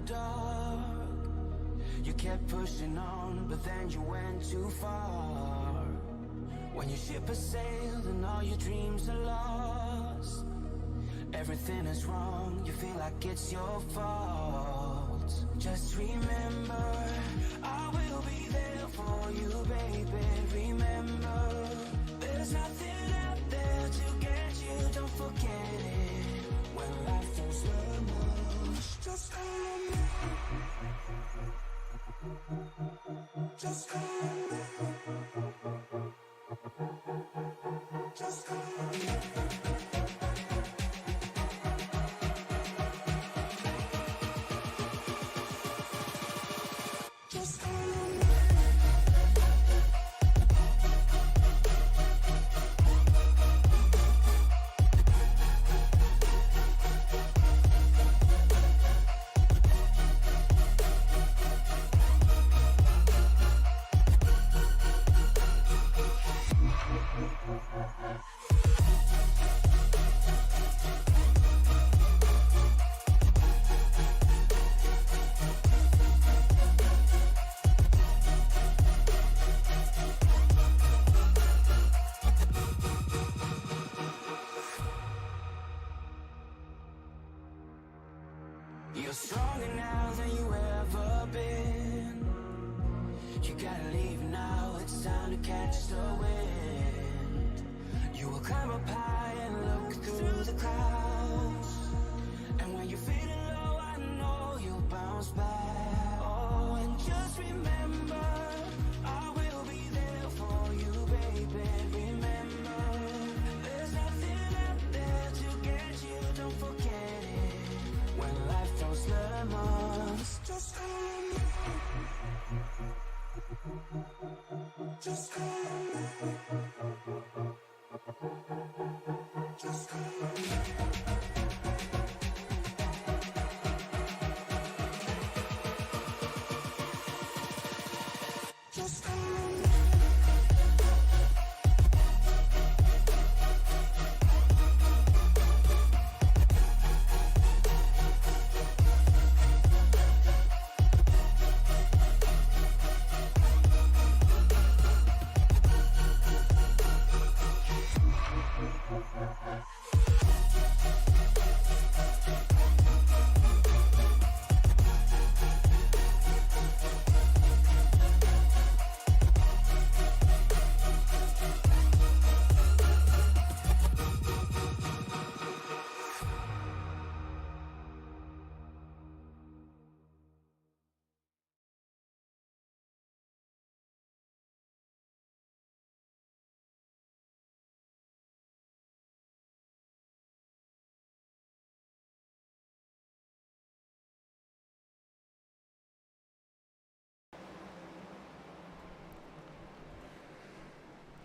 dark. You kept pushing on, but then you went too far. When your ship has sailed and all your dreams are lost, everything is wrong, you feel like it's your fault. Just remember, I will be there for you, baby. Remember, there's nothing out there to get you, don't forget it. When life throws lemons, just call me. Just call me. Just call me. Just call me. You're stronger now than you ever been. You gotta leave now, it's time to catch the wind. You will climb up high and look through the clouds. And when you're feeling low, I know you'll bounce back. Oh, and just remember, I will be there for you, baby. Remember, there's nothing out there to get you, don't forget it. When life throws lemons, just call me. Just call me. Just call me. Just call me.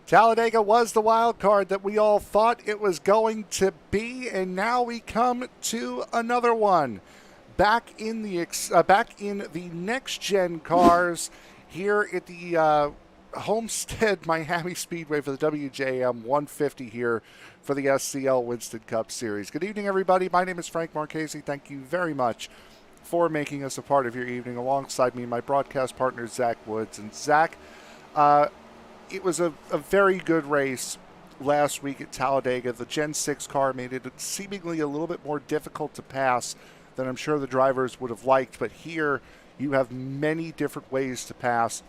Talladega was the wild card that we all thought it was going to be, and now we come to another one. Back in the next-gen cars here at the Homestead-Miami Speedway for the WJM 150 here for the SCL Winston Cup Series. Good evening, everybody. My name is Frank Marchese. Thank you very much for making us a part of your evening. Alongside me, my broadcast partner, Zach Woods. And Zach, it was a very good race last week at Talladega. The Gen 6 car made it seemingly a little bit more difficult to pass than I'm sure the drivers would have liked. But here, you have many different ways to pass.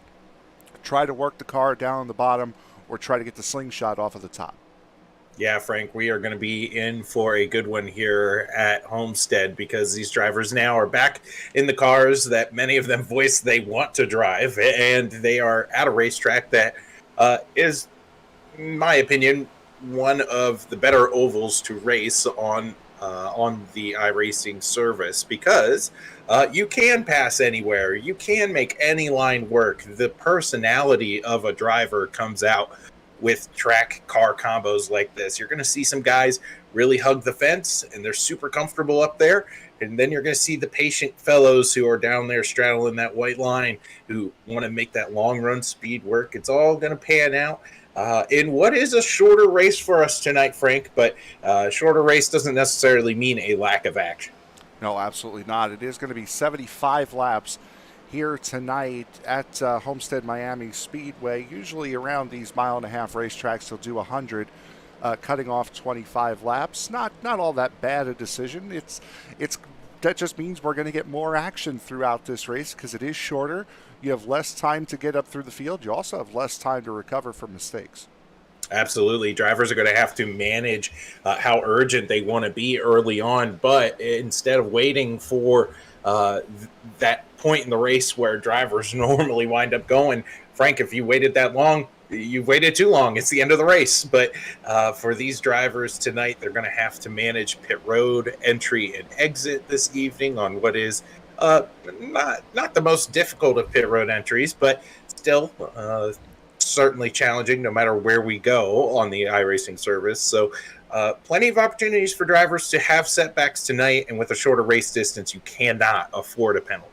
Try to work the car down on the bottom or try to get the slingshot off of the top. Yeah, Frank, we are going to be in for a good one here at Homestead because these drivers now are back in the cars that many of them voice they want to drive, and they are at a racetrack that is, in my opinion, one of the better ovals to race on the iRacing service because you can pass anywhere. You can make any line work. The personality of a driver comes out with track car combos like this. You're going to see some guys really hug the fence, and they're super comfortable up there. And then you're going to see the patient fellows who are down there straddling that white line who want to make that long run speed work. It's all going to pan out in what is a shorter race for us tonight, Frank, but shorter race doesn't necessarily mean a lack of action. No, absolutely not. It is going to be 75 laps here tonight at Homestead-Miami Speedway. Usually around these mile-and-a-half racetracks, they'll do 100, cutting off 25 laps. Not all that bad a decision. It's that just means we're going to get more action throughout this race because it is shorter. You have less time to get up through the field. You also have less time to recover from mistakes. Absolutely. Drivers are going to have to manage how urgent they want to be early on. But instead of waiting for that point in the race where drivers normally wind up going, Frank, if you waited that long, you've waited too long. It's the end of the race. But for these drivers tonight, they're going to have to manage pit road entry and exit this evening on what is not the most difficult of pit road entries, but still certainly challenging no matter where we go on the iRacing service. So plenty of opportunities for drivers to have setbacks tonight, and with a shorter race distance, you cannot afford a penalty.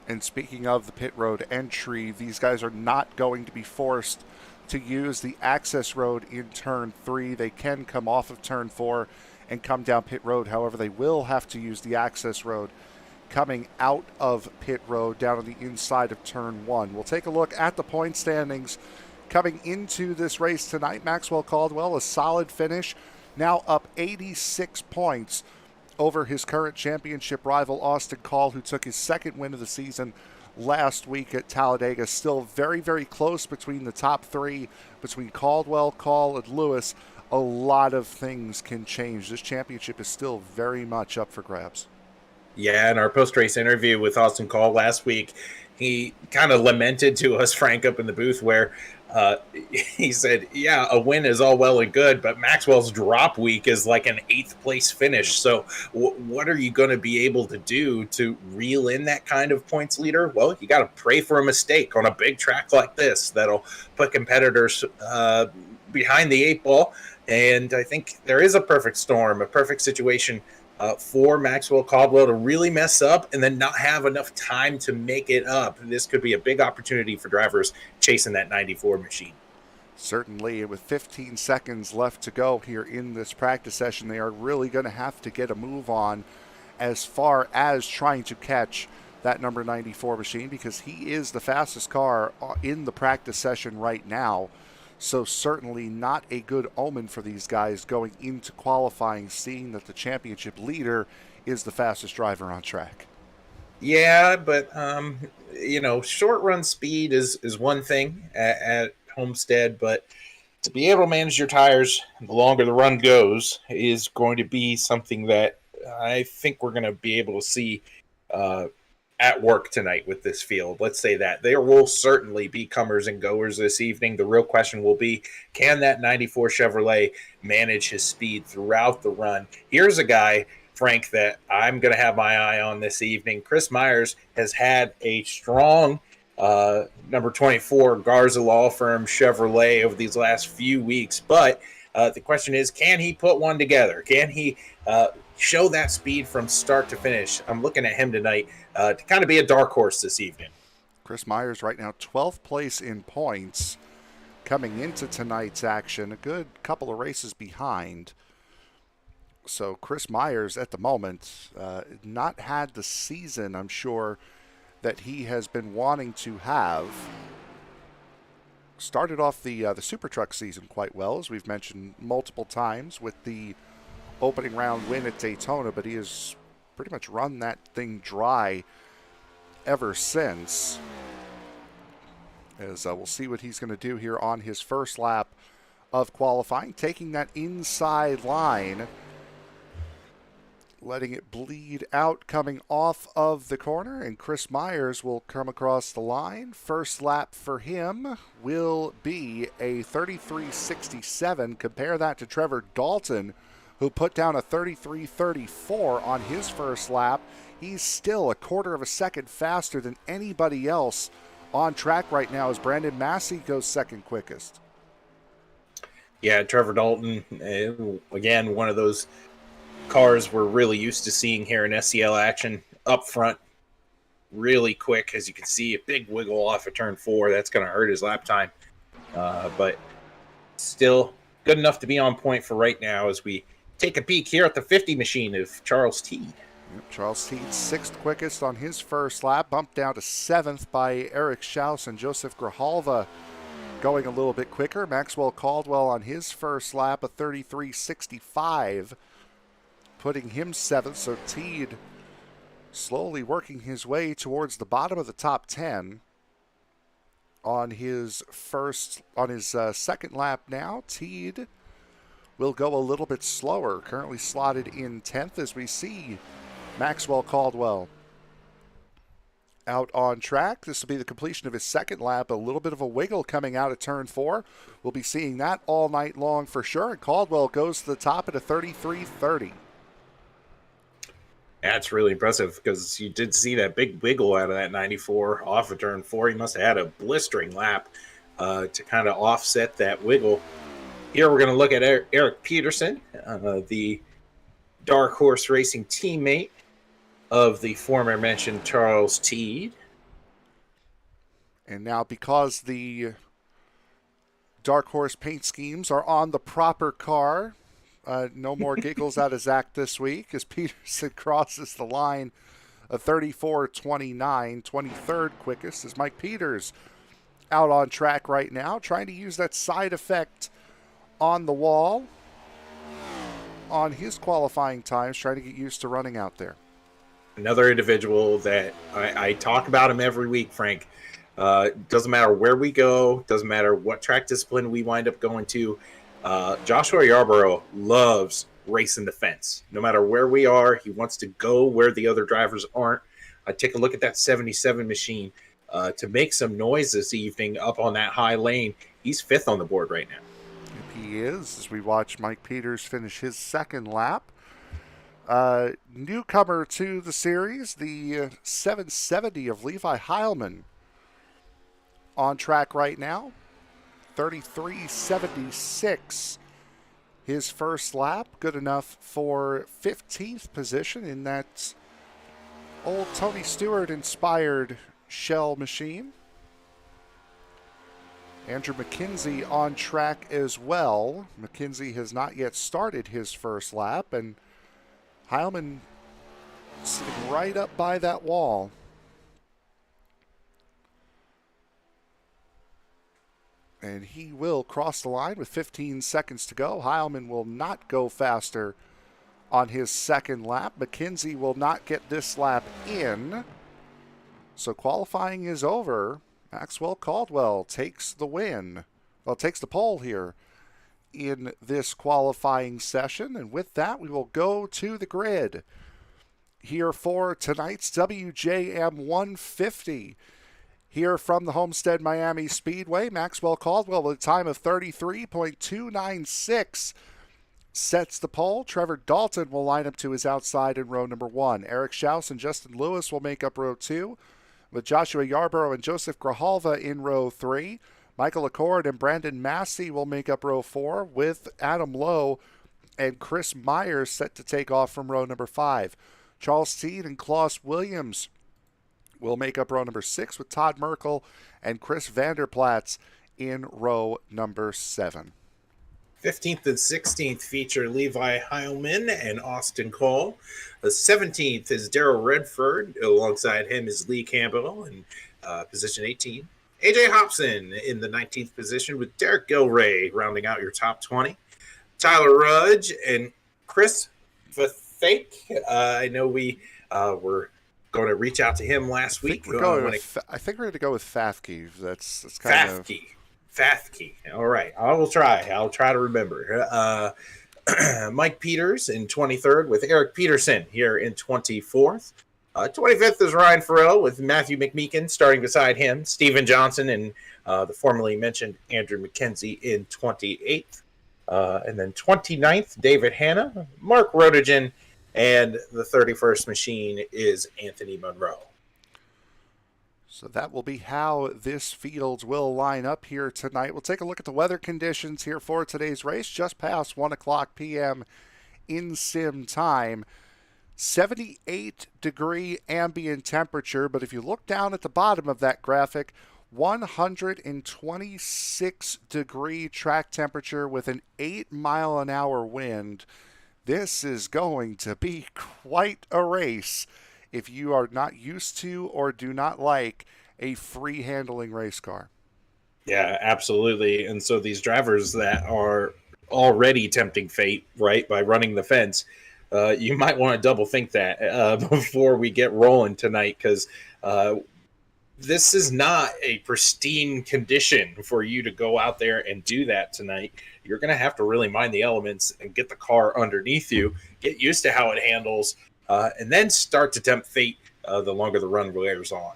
And speaking of the pit road entry, these guys are not going to be forced to use the access road in turn 3. They can come off of turn 4 and come down pit road. However, they will have to use the access road coming out of pit road down on the inside of turn 1. We'll take a look at the point standings coming into this race tonight. Maxwell Caldwell, a solid finish, now up 86 points over his current championship rival Austin Call, who took his second win of the season last week at Talladega. Still very, very close between the top 3, between Caldwell, Call, and Lewis. A lot of things can change. This championship is still very much up for grabs. Yeah, in our post-race interview with Austin Call last week, he kind of lamented to us, Frank, up in the booth, where he said, yeah, a win is all well and good, but Maxwell's drop week is like an 8th place finish. So what are you going to be able to do to reel in that kind of points leader? Well, you got to pray for a mistake on a big track like this that'll put competitors behind the 8 ball. And I think there is a perfect storm, a perfect situation for Maxwell Caldwell to really mess up and then not have enough time to make it up. This could be a big opportunity for drivers chasing that 94 machine. Certainly, with 15 seconds left to go here in this practice session, they are really going to have to get a move on as far as trying to catch that number 94 machine, because he is the fastest car in the practice session right now. So certainly not a good omen for these guys going into qualifying, seeing that the championship leader is the fastest driver on track. Yeah, but, short run speed is one thing at Homestead, but to be able to manage your tires the longer the run goes is going to be something that I think we're going to be able to see at work tonight with this field. Let's say that. There will certainly be comers and goers this evening. The real question will be, can that 94 Chevrolet manage his speed throughout the run? Here's a guy, Frank, that I'm going to have my eye on this evening. Chris Myers has had a strong number 24 Garza Law Firm Chevrolet over these last few weeks, but the question is, can he put one together? Can he show that speed from start to finish? I'm looking at him tonight to kind of be a dark horse this evening. Chris Myers right now 12th place in points coming into tonight's action, a good couple of races behind. So Chris Myers at the moment not had the season, I'm sure, that he has been wanting to have. Started off the Super Truck season quite well, as we've mentioned multiple times, with the opening round win at Daytona, but he has pretty much run that thing dry ever since. As we'll see what he's going to do here on his first lap of qualifying, taking that inside line, letting it bleed out, coming off of the corner, and Chris Myers will come across the line. First lap for him will be a 33.67. Compare that to Trevor Dalton, who put down a 33.34 on his first lap. He's still a quarter of a second faster than anybody else on track right now, as Brandon Massey goes second quickest. Yeah, Trevor Dalton, again, one of those cars we're really used to seeing here in SCL action. Up front, really quick, as you can see, a big wiggle off of turn 4. That's going to hurt his lap time. But still good enough to be on point for right now as we take a peek here at the 50 machine of Charles T. Yep, Charles Teed, 6th quickest on his first lap, bumped down to 7th by Eric Schaus and Joseph Grijalva going a little bit quicker. Maxwell Caldwell on his first lap, a 33.65, putting him 7th. So Teed slowly working his way towards the bottom of the top 10 on his second lap now. Teed will go a little bit slower, currently slotted in 10th as we see Maxwell Caldwell out on track. This will be the completion of his second lap. A little bit of a wiggle coming out of turn 4. We'll be seeing that all night long for sure. And Caldwell goes to the top at a 33.30. That's really impressive because you did see that big wiggle out of that 94 off of turn 4. He must have had a blistering lap to kind of offset that wiggle. Here we're going to look at Eric Peterson, the Dark Horse Racing teammate of the former mentioned Charles Teed. And now because the Dark Horse paint schemes are on the proper car, no more giggles out of Zach this week as Peterson crosses the line, a 34.29, 23rd quickest as Mike Peters out on track right now, trying to use that side effect on the wall on his qualifying times, trying to get used to running out there. Another individual that I talk about him every week, Frank. Doesn't matter where we go, doesn't matter what track discipline we wind up going to. Joshua Yarborough loves racing the fence. No matter where we are, he wants to go where the other drivers aren't. I take a look at that 77 machine to make some noise this evening up on that high lane. He's 5th on the board right now. He is, as we watch Mike Peters finish his second lap. Newcomer to the series, the 770 of Levi Heilman on track right now. 33.76 his first lap. Good enough for 15th position in that old Tony Stewart-inspired shell machine. Andrew McKenzie on track as well. McKenzie has not yet started his first lap, and Heilman sitting right up by that wall. And he will cross the line with 15 seconds to go. Heilman will not go faster on his second lap. McKenzie will not get this lap in. So qualifying is over. Maxwell Caldwell takes the win. Well, takes the pole here in this qualifying session. And with that, we will go to the grid here for tonight's WJM 150. Here from the Homestead-Miami Speedway, Maxwell Caldwell with a time of 33.296 sets the pole. Trevor Dalton will line up to his outside in row number 1. Eric Schaus and Justin Lewis will make up row 2, with Joshua Yarborough and Joseph Grijalva in row 3. Michael Accord and Brandon Massey will make up row 4, with Adam Lowe and Chris Myers set to take off from row number 5. Charles Teed and Klaus Williams will make up row number 6, with Todd Merkel and Chris Vanderplatz in row number 7. 15th and 16th feature Levi Heilman and Austin Cole. The 17th is Darrell Redford. Alongside him is Lee Campbell in position 18. AJ Hobson in the 19th position, with Derek Gilray rounding out your top 20. Tyler Rudge and Chris Fake. I know we were going to reach out to him last week. I think we're going to go with Fafke. That's kind of... Fafke. All right. I'll try to remember. Mike Peters in 23rd, with Eric Peterson here in 24th. 25th is Ryan Farrell, with Matthew McMeekin starting beside him. Steven Johnson and the formerly mentioned Andrew McKenzie in 28th. And then 29th, David Hanna, Mark Rodigan, and the 31st machine is Anthony Monroe. So that will be how this field will line up here tonight. We'll take a look at the weather conditions here for today's race, just past 1 o'clock p.m. in sim time. 78-degree ambient temperature, but if you look down at the bottom of that graphic, 126-degree track temperature with an 8-mile-an-hour wind. This is going to be quite a race if you are not used to or do not like a free handling race car. Yeah, absolutely. And so these drivers that are already tempting fate, right, by running the fence, you might want to double think that before we get rolling tonight, because this is not a pristine condition for you to go out there and do that tonight. You're going to have to really mind the elements and get the car underneath you, get used to how it handles, and then start to tempt fate the longer the run wears on.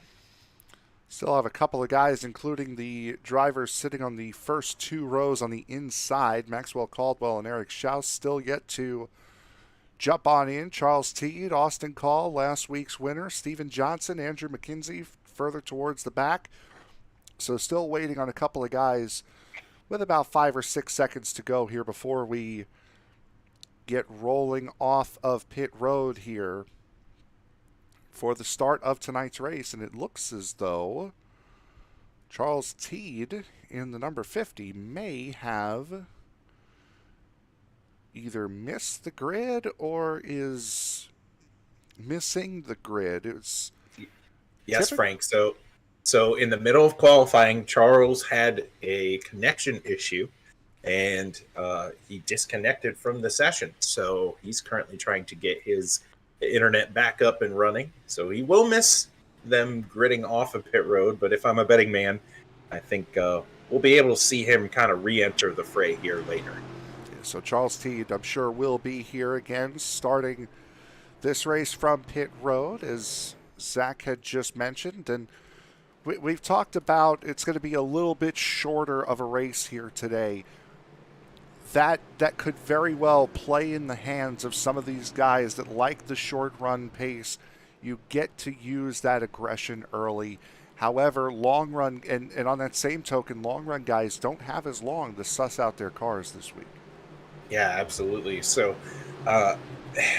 Still have a couple of guys, including the drivers sitting on the first two rows on the inside. Maxwell Caldwell and Eric Schaus still yet to jump on in. Charles Teed, Austin Call, last week's winner. Steven Johnson, Andrew McKenzie further towards the back. So still waiting on a couple of guys with about 5 or 6 seconds to go here before we get rolling off of pit road here for the start of tonight's race. And it looks as though Charles Teed in the number 50 may have either missed the grid or is missing the grid. It's yes, Frank. So in the middle of qualifying, Charles had a connection issue, and he disconnected from the session. So he's currently trying to get his internet back up and running. So he will miss them gridding off of pit road. But if I'm a betting man, I think we'll be able to see him kind of re-enter the fray here later. So Charles Teed, I'm sure, will be here again, starting this race from pit road, as Zach had just mentioned. And we've talked about it's going to be a little bit shorter of a race here today. That could very well play in the hands of some of these guys that like the short run pace. You get to use that aggression early. However, long run, and on that same token, long run guys don't have as long to suss out their cars this week. Yeah, absolutely. So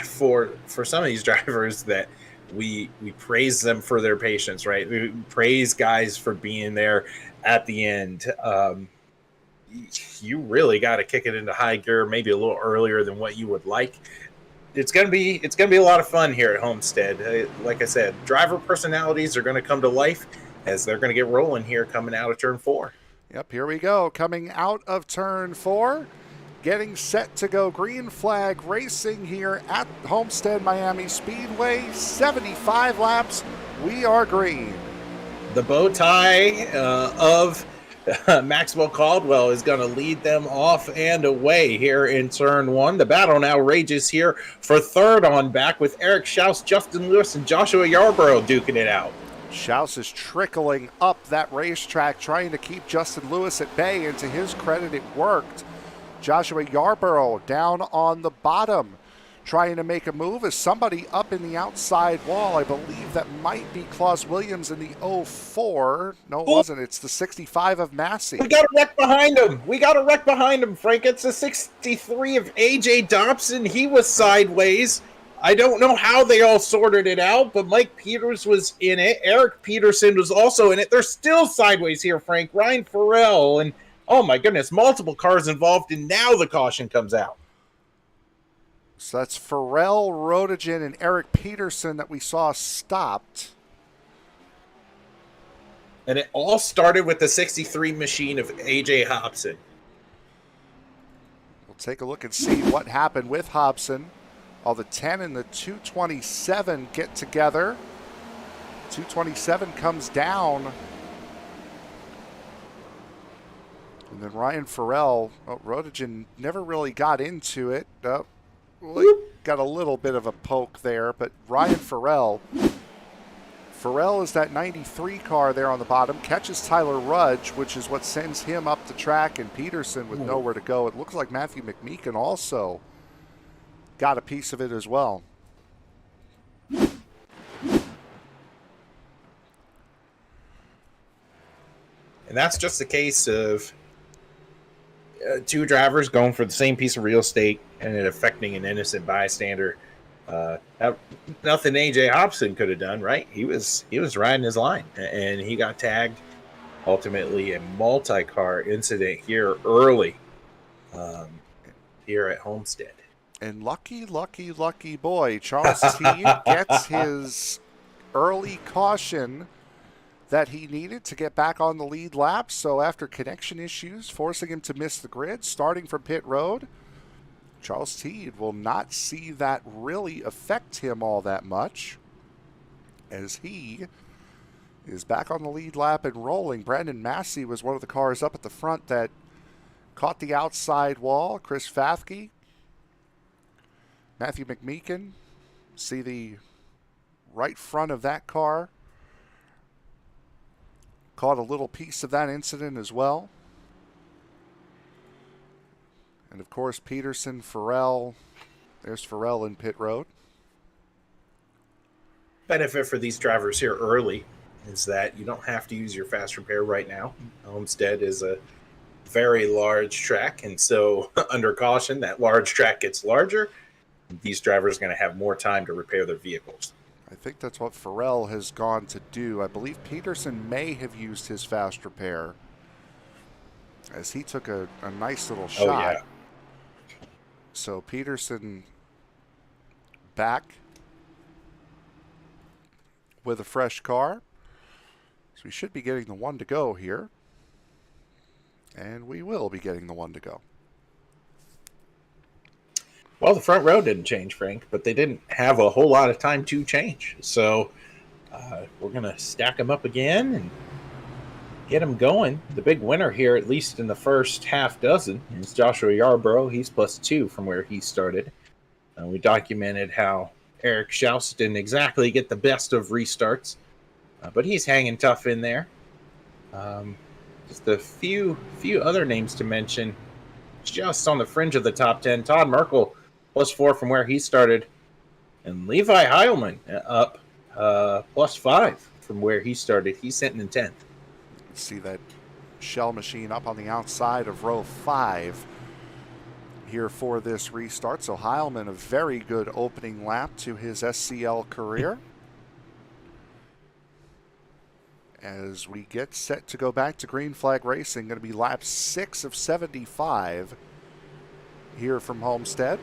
for some of these drivers that we praise them for their patience, right? We praise guys for being there at the end. You really got to kick it into high gear, maybe a little earlier than what you would like. It's gonna be a lot of fun here at Homestead. Like I said, driver personalities are going to come to life as they're going to get rolling here coming out of turn 4. Yep, here we go. Coming out of turn 4. Getting set to go green flag racing here at Homestead-Miami Speedway. 75 laps. We are green. The bow tie of Maxwell Caldwell is going to lead them off and away here in turn 1. The battle now rages here for third on back with Eric Schaus, Justin Lewis, and Joshua Yarborough duking it out. Schaus is trickling up that racetrack, trying to keep Justin Lewis at bay, and to his credit, it worked. Joshua Yarborough down on the bottom, trying to make a move as somebody up in the outside wall. I believe that might be Claus Williams in the 04. No, it wasn't. It's the 65 of Massey. We got a wreck behind him. Frank. It's the 63 of A.J. Dobson. He was sideways. I don't know how they all sorted it out, but Mike Peters was in it. Eric Peterson was also in it. They're still sideways here, Frank. Ryan Farrell and oh my goodness, multiple cars involved, and now the caution comes out. So that's Farrell, Rodigen, and Eric Peterson that we saw stopped. And it all started with the 63 machine of A.J. Hobson. We'll take a look and see what happened with Hobson. All the 10 and the 227 get together. 227 comes down. And then Ryan Farrell, Rodigen never really got into it. Got a little bit of a poke there, but Ryan Farrell is that 93 car there on the bottom, catches Tyler Rudge, which is what sends him up the track, and Peterson with nowhere to go. It looks like Matthew McMeekin also got a piece of it as well. And that's just a case of two drivers going for the same piece of real estate and it affecting an innocent bystander. Nothing AJ Hobson could have done, right? He was riding his line, and he got tagged. Ultimately, a multi-car incident here early here at Homestead. And lucky boy, Charles T gets his early caution that he needed to get back on the lead lap. So after connection issues forcing him to miss the grid, starting from pit road, Charles Teed will not see that really affect him all that much, as he is back on the lead lap and rolling. Brandon Massey was one of the cars up at the front that caught the outside wall. Chris Fathke, Matthew McMeekin, see the right front of that car. Caught a little piece of that incident as well. And of course, Peterson, Farrell. There's Farrell in pit road. Benefit for these drivers here early is that you don't have to use your fast repair right now. Homestead is a very large track, and so under caution, that large track gets larger. These drivers are going to have more time to repair their vehicles. I think that's what Farrell has gone to do. I believe Peterson may have used his fast repair, as he took a nice little shot. Oh, yeah. So Peterson back with a fresh car. So we should be getting the one to go here. And we will be getting the one to go. Well, the front row didn't change, Frank, but they didn't have a whole lot of time to change. So we're going to stack them up again and get them going. The big winner here, at least in the first half dozen, is Joshua Yarborough. He's +2 from where he started. We documented how Eric Schaus didn't exactly get the best of restarts, but he's hanging tough in there. Just a few other names to mention. Just on the fringe of the top 10, Todd Merkel +4 from where he started, and Levi Heilman up +5 from where he started. He's sitting in 10th. See that shell machine up on the outside of row 5 here for this restart. So Heilman, a very good opening lap to his SCL career. As we get set to go back to green flag racing, going to be lap 6 of 75 here from Homestead.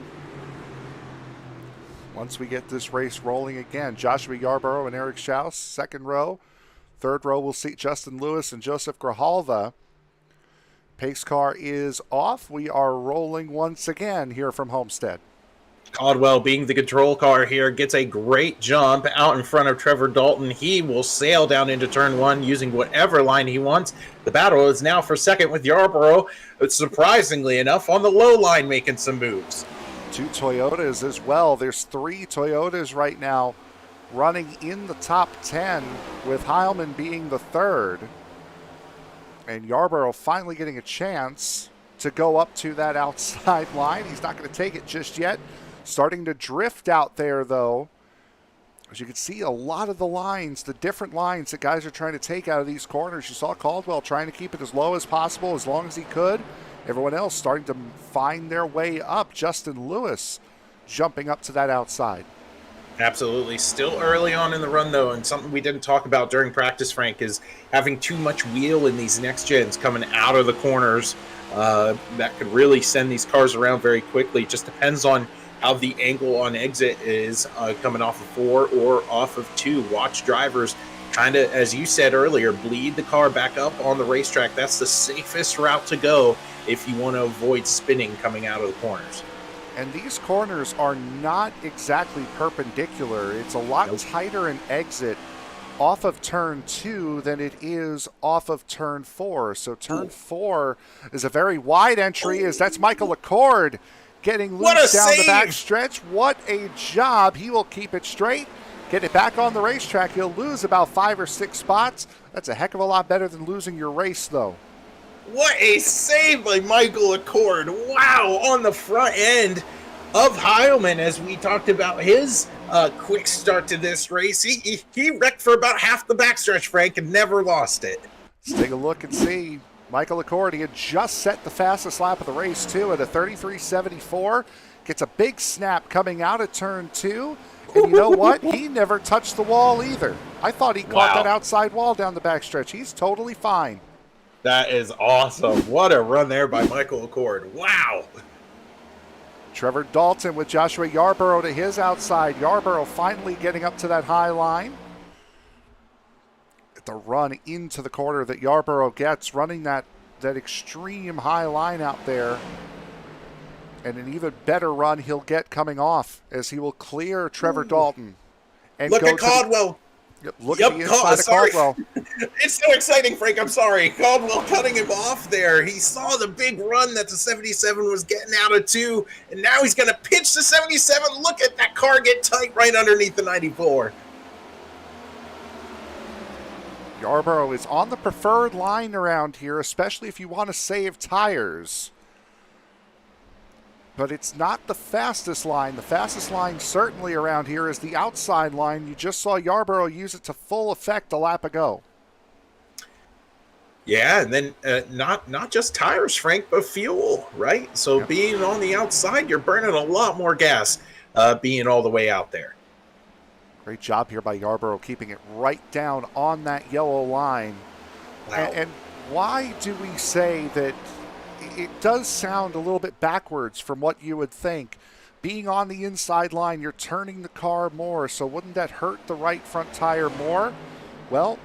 Once we get this race rolling again, Joshua Yarborough and Eric Schaus, second row. Third row, we'll see Justin Lewis and Joseph Grijalva. Pace car is off. We are rolling once again here from Homestead. Caldwell, being the control car here, gets a great jump out in front of Trevor Dalton. He will sail down into turn 1 using whatever line he wants. The battle is now for second with Yarborough, but surprisingly enough, on the low line making some moves. 2 Toyotas as well. There's 3 Toyotas right now running in the top 10, with Heilman being the third. And Yarborough finally getting a chance to go up to that outside line. He's not going to take it just yet. Starting to drift out there, though. As you can see, a lot of the lines, the different lines that guys are trying to take out of these corners. You saw Caldwell trying to keep it as low as possible, as long as he could. Everyone else starting to find their way up. Justin Lewis jumping up to that outside. Absolutely. Still early on in the run, though, and something we didn't talk about during practice, Frank, is having too much wheel in these next gens coming out of the corners. That could really send these cars around very quickly. It just depends on how the angle on exit is coming off of 4 or off of 2. Watch drivers kind of, as you said earlier, bleed the car back up on the racetrack. That's the safest route to go if you want to avoid spinning coming out of the corners. And these corners are not exactly perpendicular. It's a lot tighter in exit off of turn 2 than it is off of turn 4. So turn 4 is a very wide entry, as that's Michael Accord getting loose down the back stretch. What a job. He will keep it straight, get it back on the racetrack. He'll lose about 5 or 6 spots. That's a heck of a lot better than losing your race, though. What a save by Michael Accord. Wow, on the front end of Heilman, as we talked about his quick start to this race. He wrecked for about half the backstretch, Frank, and never lost it. Let's take a look and see. Michael Accord, he had just set the fastest lap of the race, too, at a 33.74. Gets a big snap coming out of turn 2. And you know what? He never touched the wall either. I thought he caught that outside wall down the backstretch. He's totally fine. That is awesome. What a run there by Michael Accord. Wow. Trevor Dalton with Joshua Yarborough to his outside. Yarborough finally getting up to that high line. The run into the corner that Yarborough gets, running that extreme high line out there. And an even better run he'll get coming off as he will clear Trevor Dalton. And look at Caldwell. Look at the inside of Caldwell. It's so exciting, Frank. I'm sorry. Caldwell cutting him off there. He saw the big run that the 77 was getting out of 2, and now he's going to pitch the 77. Look at that car get tight right underneath the 94. Yarborough is on the preferred line around here, especially if you want to save tires. But it's not the fastest line. The fastest line certainly around here is the outside line. You just saw Yarborough use it to full effect a lap ago. Yeah, and then not just tires, Frank, but fuel, right? So Yep. Being on the outside, you're burning a lot more gas being all the way out there. Great job here by Yarborough, keeping it right down on that yellow line. Wow. And why do we say that it does sound a little bit backwards from what you would think? Being on the inside line, you're turning the car more, so wouldn't that hurt the right front tire more? Well,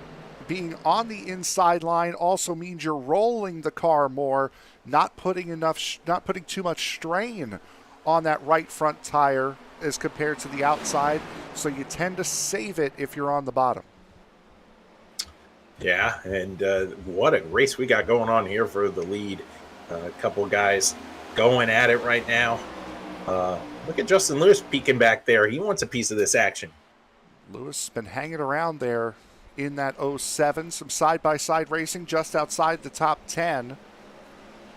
being on the inside line also means you're rolling the car more, not putting too much strain on that right front tire as compared to the outside, so you tend to save it if you're on the bottom. Yeah, and what a race we got going on here for the lead. A couple guys going at it right now. Look at Justin Lewis peeking back there. He wants a piece of this action. Lewis has been hanging around there in that 07. Some side-by-side racing just outside the top 10.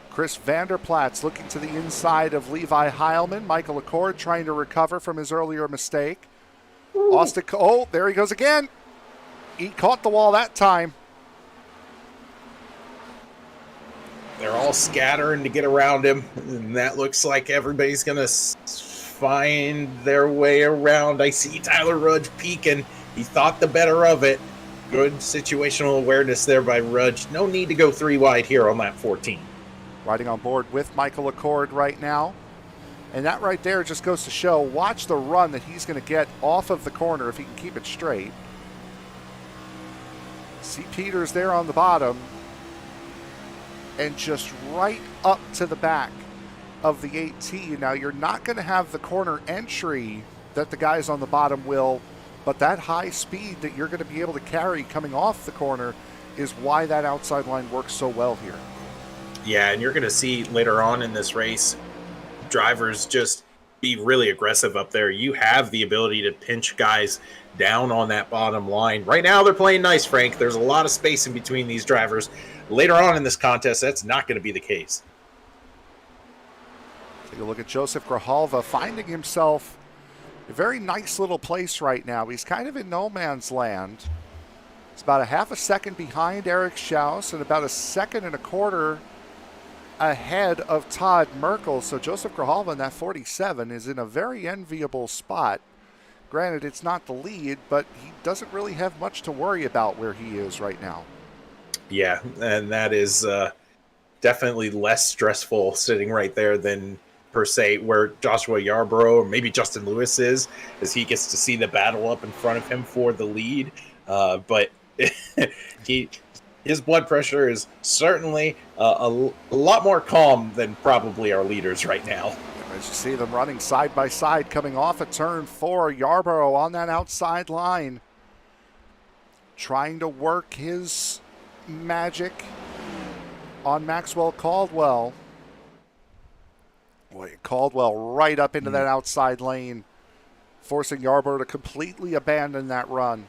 Chris Vanderplat's looking to the inside of Levi Heilman. Michael Accord trying to recover from his earlier mistake. Austin, oh, there he goes again. He caught the wall that time. They're all scattering to get around him, and that looks like everybody's going to find their way around. I see Tyler Rudge peeking. He thought the better of it. Good situational awareness there by Rudge. No need to go 3 wide here on lap 14. Riding on board with Michael Accord right now. And that right there just goes to show, watch the run that he's going to get off of the corner if he can keep it straight. See Peters there on the bottom. And just right up to the back of the 18. Now, you're not going to have the corner entry that the guys on the bottom will, but that high speed that you're going to be able to carry coming off the corner is why that outside line works so well here. Yeah, and you're going to see later on in this race, drivers just be really aggressive up there. You have the ability to pinch guys down on that bottom line. Right now, they're playing nice, Frank. There's a lot of space in between these drivers. Later on in this contest, that's not going to be the case. Take a look at Joseph Grijalva finding himself a very nice little place right now. He's kind of in no man's land. It's about a half a second behind Eric Schaus and about a second and a quarter ahead of Todd Merkel. So Joseph Grijalva in that 47 is in a very enviable spot. Granted, it's not the lead, but he doesn't really have much to worry about where he is right now. Yeah, and that is definitely less stressful sitting right there than per se where Joshua Yarborough or maybe Justin Lewis is, as he gets to see the battle up in front of him for the lead. But his blood pressure is certainly a lot more calm than probably our leaders right now. As you see them running side by side coming off of turn 4, Yarborough on that outside line trying to work his magic on Maxwell Caldwell. Boy, Caldwell right up into that outside lane, forcing Yarborough to completely abandon that run.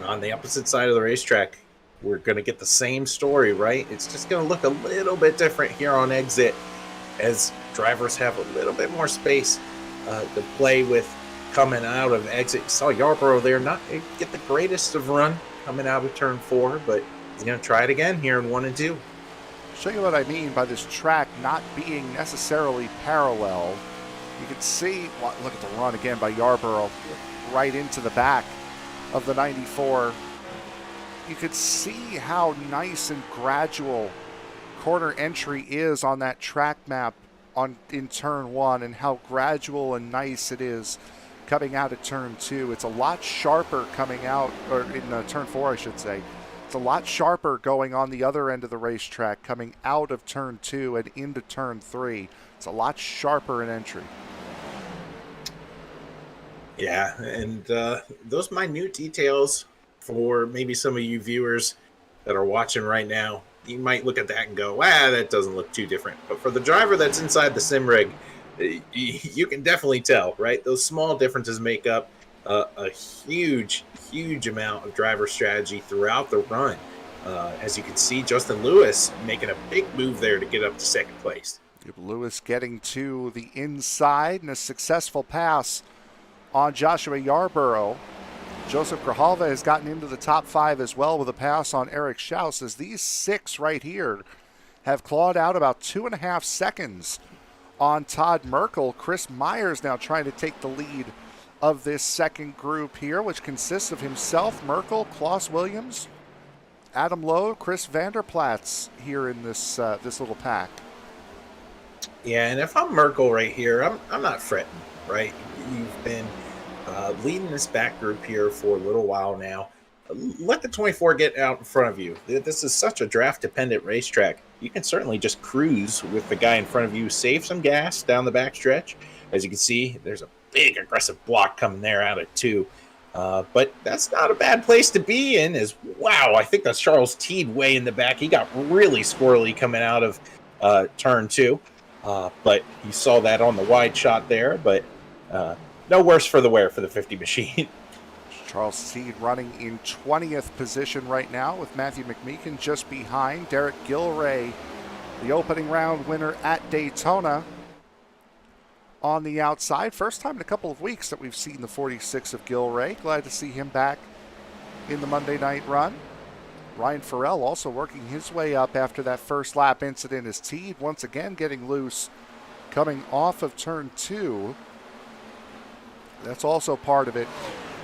On the opposite side of the racetrack, we're going to get the same story, right? It's just going to look a little bit different here on exit as drivers have a little bit more space to play with coming out of exit. You saw Yarborough there not get the greatest of run coming out of turn 4, but he's going to try it again here in 1 and 2. Show you what I mean by this track not being necessarily parallel. You can see, look at the run again by Yarborough right into the back of the 94. You could see how nice and gradual corner entry is on that track map in turn 1 and how gradual and nice it is coming out of turn 2. It's a lot sharper coming out, or in turn 4 I should say. It's a lot sharper going on the other end of the racetrack, coming out of turn 2 and into turn 3. It's a lot sharper in entry. Yeah, and those minute details for maybe some of you viewers that are watching right now, you might look at that and go, that doesn't look too different. But for the driver that's inside the sim rig, you can definitely tell, right? Those small differences make up a huge amount of driver strategy throughout the run. As you can see, Justin Lewis making a big move there to get up to second place. Lewis getting to the inside and a successful pass on Joshua Yarborough. Joseph Grijalva has gotten into the top 5 as well with a pass on Eric Schaus, as these 6 right here have clawed out about 2.5 seconds on Todd Merkel. Chris Myers now trying to take the lead of this second group here, which consists of himself, Merkel, Klaus Williams, Adam Lowe, Chris Vanderplatz here in this little pack. Yeah, and if I'm Merkel right here, I'm not fretting, right? You've been leading this back group here for a little while now. Let the 24 get out in front of you. This is such a draft-dependent racetrack. You can certainly just cruise with the guy in front of you, save some gas down the backstretch. As you can see, there's a big aggressive block coming there out of 2. But that's not a bad place to be in. Wow, I think that's Charles Teed way in the back. He got really squirrely coming out of turn 2. But you saw that on the wide shot there. But no worse for the wear for the 50 machine. Charles Teed running in 20th position right now with Matthew McMeekin just behind. Derek Gilray, the opening round winner at Daytona, on the outside. First time in a couple of weeks that we've seen the 46 of Gilray. Glad to see him back in the Monday night run. Ryan Farrell also working his way up after that first lap incident as Teed once again getting loose coming off of turn 2. That's also part of it.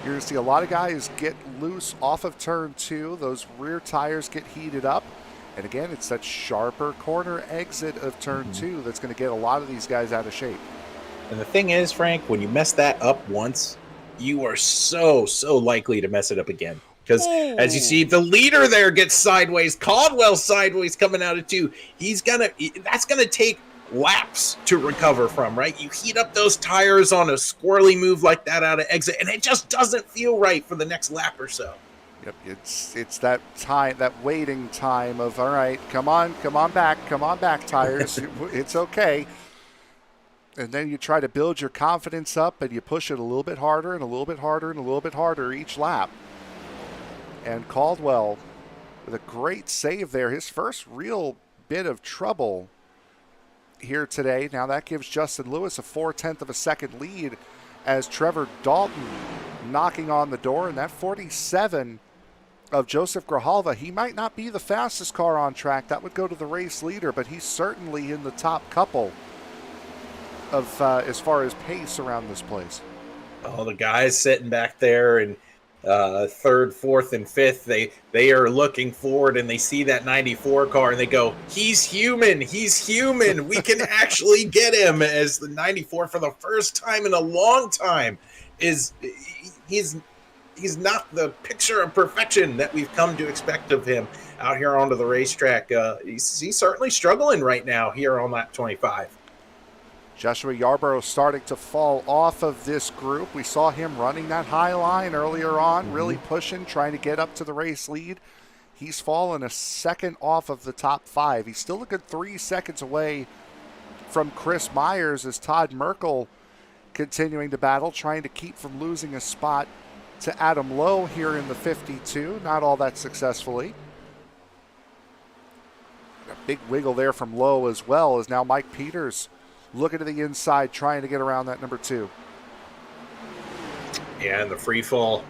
You're going to see a lot of guys get loose off of turn 2. Those rear tires get heated up. And again, it's that sharper corner exit of turn 2 that's going to get a lot of these guys out of shape. And the thing is, Frank, when you mess that up once, you are so likely to mess it up again. Because as you see, the leader there gets sideways. Caldwell sideways coming out of 2. That's going to take laps to recover from, right? You heat up those tires on a squirrely move like that out of exit, and it just doesn't feel right for the next lap or so. Yep, it's that time, that waiting time of, all right, come on back, tires. It's okay. And then you try to build your confidence up, and you push it a little bit harder and a little bit harder and a little bit harder each lap. And Caldwell with a great save there, his first real bit of trouble here today. Now that gives Justin Lewis a 0.4 of a second lead as Trevor Dalton knocking on the door. And that 47 of Joseph Grijalva, he might not be the fastest car on track. That would go to the race leader, but he's certainly in the top couple of as far as pace around this place. Oh, the guys sitting back there and third, fourth, and fifth, they are looking forward and they see that 94 car and they go, he's human, we can actually get him. As the 94 for the first time in a long time he's not the picture of perfection that we've come to expect of him out here onto the racetrack. He's certainly struggling right now here on lap 25. Joshua Yarborough starting to fall off of this group. We saw him running that high line earlier on, really pushing, trying to get up to the race lead. He's fallen a second off of the top 5. He's still a good 3 seconds away from Chris Myers as Todd Merkel continuing to battle, trying to keep from losing a spot to Adam Lowe here in the 52. Not all that successfully. A big wiggle there from Lowe as well, as now Mike Peters looking to the inside, trying to get around that number 2. Yeah, and the free fall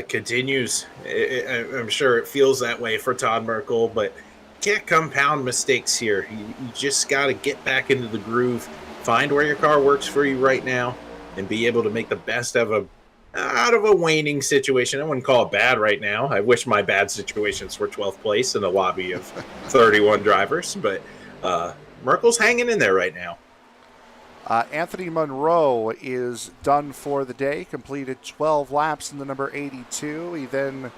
continues. I'm sure it feels that way for Todd Merkel, but can't compound mistakes here. You just got to get back into the groove, find where your car works for you right now, and be able to make the best of a out of a waning situation. I wouldn't call it bad right now. I wish my bad situations were 12th place in a lobby of 31 drivers, but Merkel's hanging in there right now. Anthony Monroe is done for the day, completed 12 laps in the number 82. He then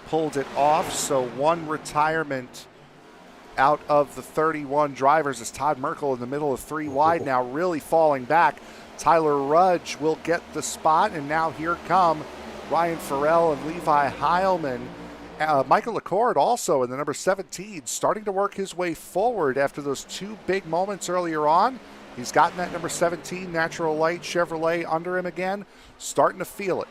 pulled it off, so one retirement out of the 31 drivers as Todd Merkel in the middle of three wide now, really falling back. Tyler Rudge will get the spot, and now here come Ryan Farrell and Levi Heilman. Michael Accord also in the number 17, starting to work his way forward after those two big moments earlier on. He's gotten that number 17 Natural Light Chevrolet under him again, starting to feel it.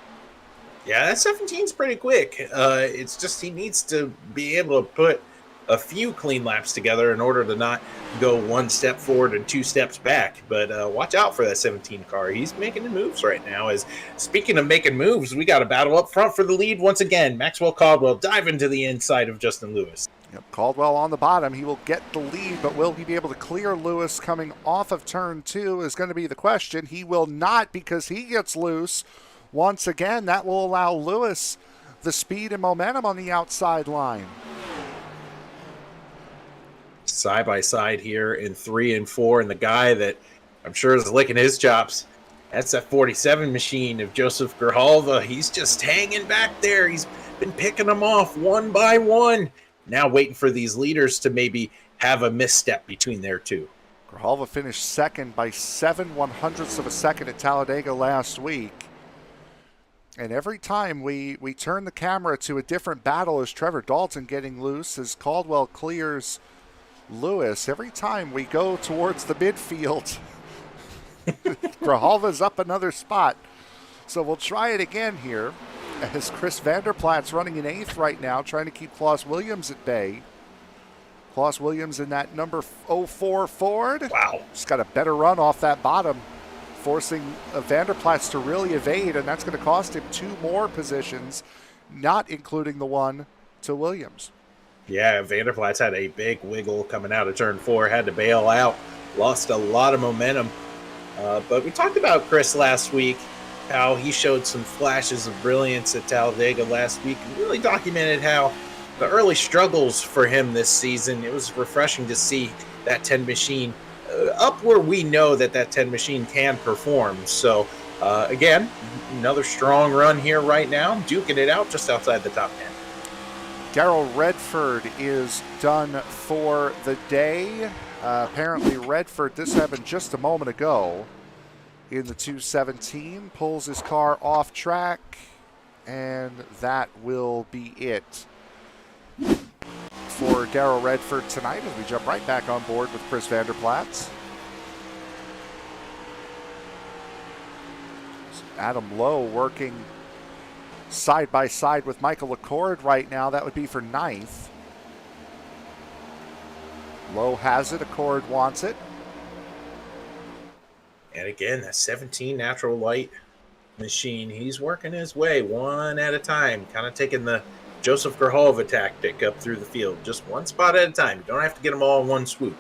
Yeah, that 17 is pretty quick. It's just he needs to be able to put a few clean laps together in order to not go one step forward and two steps back. But watch out for that 17 car. He's making the moves right now. As speaking of making moves, we got a battle up front for the lead once again. Maxwell Caldwell diving to the inside of Justin Lewis. Yep, Caldwell on the bottom. He will get the lead, but will he be able to clear Lewis coming off of turn 2 is going to be the question. He will not, because he gets loose. Once again, that will allow Lewis the speed and momentum on the outside line. Side by side here in 3 and 4, and the guy that I'm sure is licking his chops, that's that 47 machine of Joseph Grijalva. He's just hanging back there. He's been picking them off one by one. Now waiting for these leaders to maybe have a misstep between their two. Grijalva finished second by 7/100ths of a second at Talladega last week. And every time we turn the camera to a different battle, as Trevor Dalton getting loose, as Caldwell clears Lewis, every time we go towards the midfield, Grijalva's up another spot. So we'll try it again here, as Chris Vanderplaat's running in 8th right now, trying to keep Klaus Williams at bay. Klaus Williams in that number 04 Ford. Wow. Just got a better run off that bottom, forcing Vanderplaats to really evade, and that's going to cost him 2 more positions, not including the one to Williams. Yeah, Vanderplaats had a big wiggle coming out of turn 4, had to bail out, lost a lot of momentum. But we talked about Chris last week, how he showed some flashes of brilliance at Talladega last week, and really documented how the early struggles for him this season. It was refreshing to see that 10 machine up where we know that 10 machine can perform. So, again, another strong run here right now, duking it out just outside the top 10. Darrell Redford is done for the day. Apparently Redford, this happened just a moment ago, in the 217, pulls his car off track, and that will be it for Darrell Redford tonight, as we jump right back on board with Chris Vanderplaats. Adam Lowe working side by side with Michael Accord right now. That would be for 9th. Lowe has it. Accord wants it. And again, that 17 Natural Light machine, he's working his way one at a time, kind of taking the Joseph Grijalva tactic up through the field, just one spot at a time. You don't have to get them all in one swoop.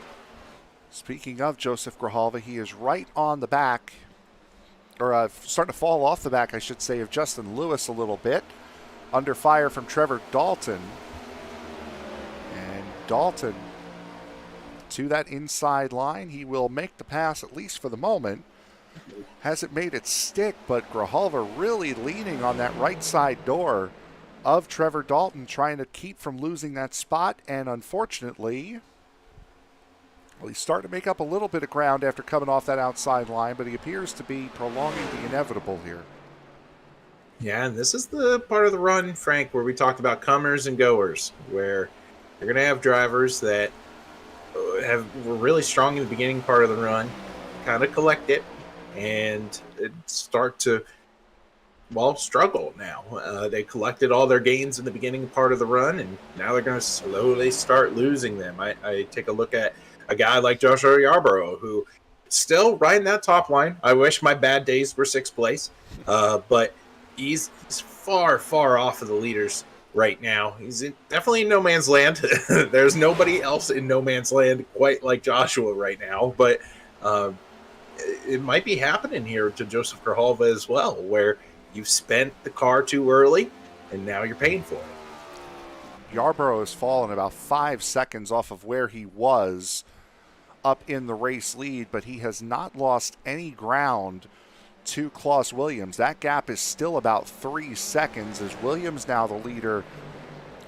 Speaking of Joseph Grijalva, he is right on the back, or starting to fall off the back, I should say, of Justin Lewis a little bit. Under fire from Trevor Dalton. And Dalton to that inside line. He will make the pass, at least for the moment. Hasn't made it stick, but Grijalva really leaning on that right side door of Trevor Dalton, trying to keep from losing that spot. And unfortunately, well, he's starting to make up a little bit of ground after coming off that outside line, but he appears to be prolonging the inevitable here. Yeah, and this is the part of the run, Frank, where we talked about comers and goers, where you're going to have drivers that were really strong in the beginning part of the run, kind of collect it, and start to, well, struggle now. They collected all their gains in the beginning part of the run, and now they're going to slowly start losing them. I take a look at a guy like Joshua Yarborough, who still riding that top line. I wish my bad days were 6th place, but he's far, far off of the leaders right now. He's definitely in no man's land. There's nobody else in no man's land quite like Joshua right now, but it might be happening here to Joseph Grijalva as well, where you've spent the car too early, and now you're paying for it. Yarborough has fallen about 5 seconds off of where he was up in the race lead, but he has not lost any ground to Klaus Williams. That gap is still about 3 seconds, as Williams now the leader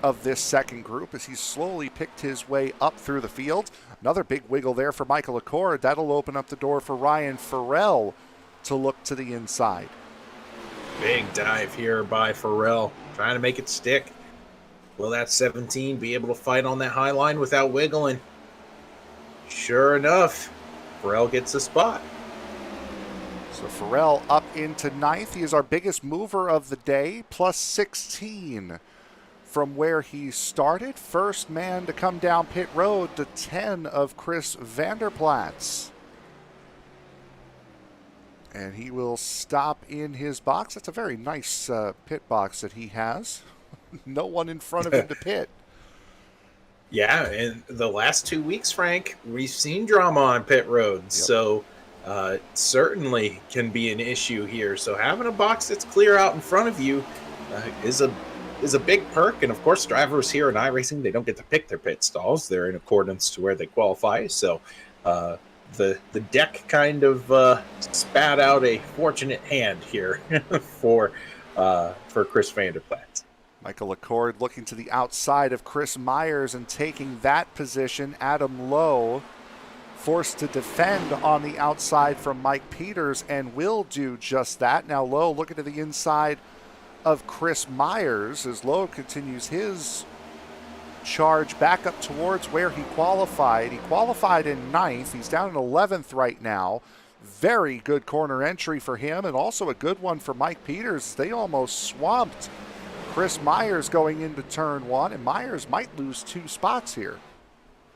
of this second group as he's slowly picked his way up through the field. Another big wiggle there for Michael Accord. That'll open up the door for Ryan Farrell to look to the inside. Big dive here by Farrell, trying to make it stick. Will that 17 be able to fight on that high line without wiggling? Sure enough, Farrell gets a spot. So Farrell up into ninth. He is our biggest mover of the day, plus 16 from where he started. First man to come down pit road, the 10 of Chris Vanderplatz. And he will stop in his box. That's a very nice pit box that he has. No one in front of him to pit. Yeah, in the last 2 weeks, Frank, we've seen drama on pit road. Yep. So certainly can be an issue here. So having a box that's clear out in front of you is a big perk. And of course, drivers here in iRacing, they don't get to pick their pit stalls. They're in accordance to where they qualify. So the deck kind of spat out a fortunate hand here for Chris Vanderplatz. Michael Accord looking to the outside of Chris Myers and taking that position. Adam Lowe forced to defend on the outside from Mike Peters and will do just that. Now Lowe looking to the inside of Chris Myers as Lowe continues his charge back up towards where he qualified. He qualified in 9th. He's down in 11th right now. Very good corner entry for him, and also a good one for Mike Peters. They almost swamped Chris Myers going into turn 1, and Myers might lose 2 spots here.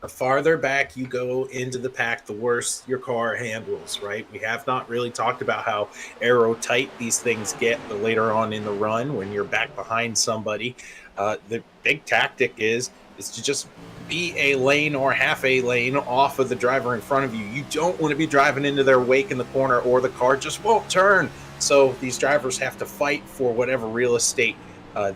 The farther back you go into the pack, the worse your car handles, right? We have not really talked about how aero-tight these things get the later on in the run when you're back behind somebody. The big tactic is to just be a lane or half a lane off of the driver in front of you. You don't want to be driving into their wake in the corner, or the car just won't turn. So these drivers have to fight for whatever real estate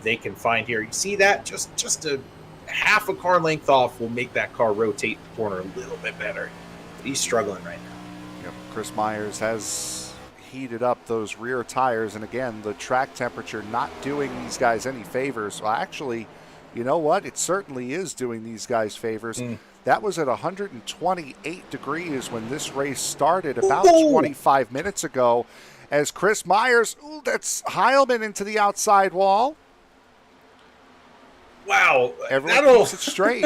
they can find here. You see that? Just a half a car length off will make that car rotate the corner a little bit better. But he's struggling right now. Yep, Chris Myers has heated up those rear tires, and again, the track temperature not doing these guys any favors. Well, actually, you know what? It certainly is doing these guys favors. That was at 128 degrees when this race started about 25 minutes ago. As Chris Myers, that's Heilman into the outside wall. Wow. Everyone keeps it straight.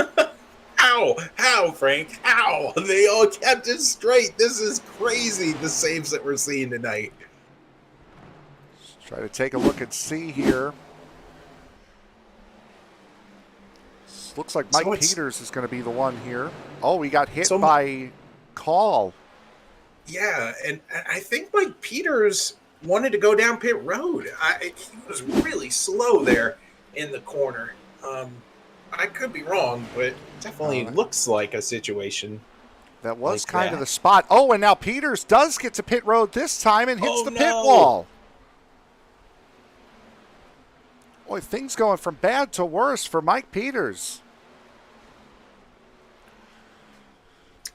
How, Frank? How? They all kept it straight. This is crazy, the saves that we're seeing tonight. Let's try to take a look and see here. Looks like Mike Peters is going to be the one here. Oh, he got hit by Call. Yeah, and I think Mike Peters wanted to go down pit road. He was really slow there in the corner. I could be wrong, but definitely looks like a situation. That was like kind of the spot. Oh, and now Peters does get to pit road this time and hits the pit wall. Boy, things going from bad to worse for Mike Peters.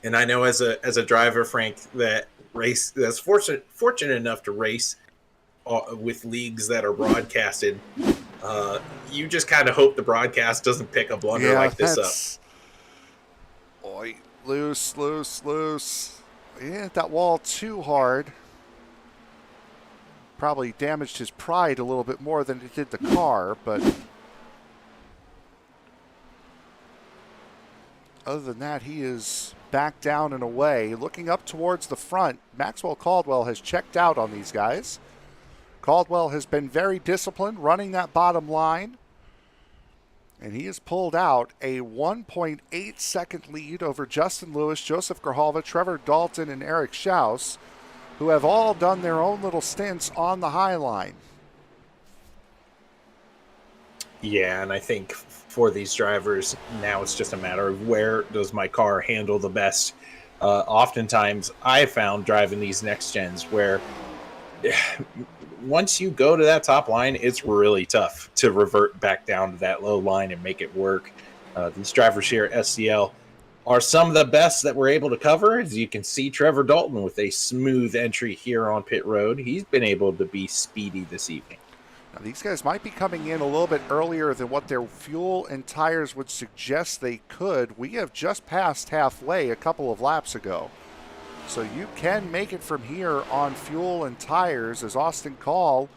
And I know as a driver, Frank, that's fortunate enough to race with leagues that are broadcasted. You just kind of hope the broadcast doesn't pick a blunder like this up. Boy, loose. He hit that wall too hard. Probably damaged his pride a little bit more than it did the car, but other than that, he is back down and away. Looking up towards the front, Maxwell Caldwell has checked out on these guys. Caldwell has been very disciplined running that bottom line, and he has pulled out a 1.8 second lead over Justin Lewis, Joseph Grijalva, Trevor Dalton, and Eric Schaus, who have all done their own little stints on the high line. Yeah, and I think for these drivers, now it's just a matter of where does my car handle the best. Oftentimes, I have found driving these next gens where once you go to that top line, it's really tough to revert back down to that low line and make it work. These drivers here at SCL are some of the best that we're able to cover. As you can see, Trevor Dalton with a smooth entry here on pit road. He's been able to be speedy this evening. Now, these guys might be coming in a little bit earlier than what their fuel and tires would suggest they could. We have just passed halfway a couple of laps ago. So you can make it from here on fuel and tires as Austin Call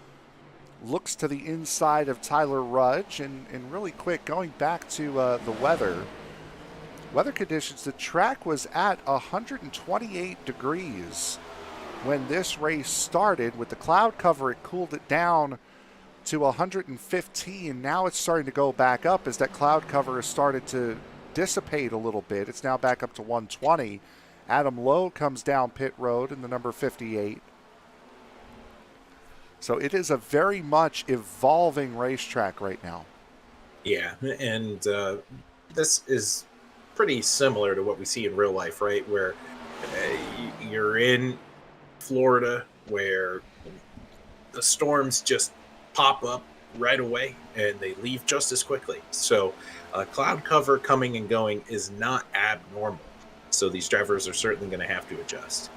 looks to the inside of Tyler Rudge. And really quick, going back to the weather conditions, the track was at 128 degrees when this race started. With the cloud cover, it cooled it down to 115. Now it's starting to go back up as that cloud cover has started to dissipate a little bit. It's now back up to 120. Adam Lowe comes down pit road in the number 58. So it is a very much evolving racetrack right now. Yeah, and this is pretty similar to what we see in real life, right? Where you're in Florida, where the storms just pop up right away and they leave just as quickly. So cloud cover coming and going is not abnormal. So these drivers are certainly going to have to adjust.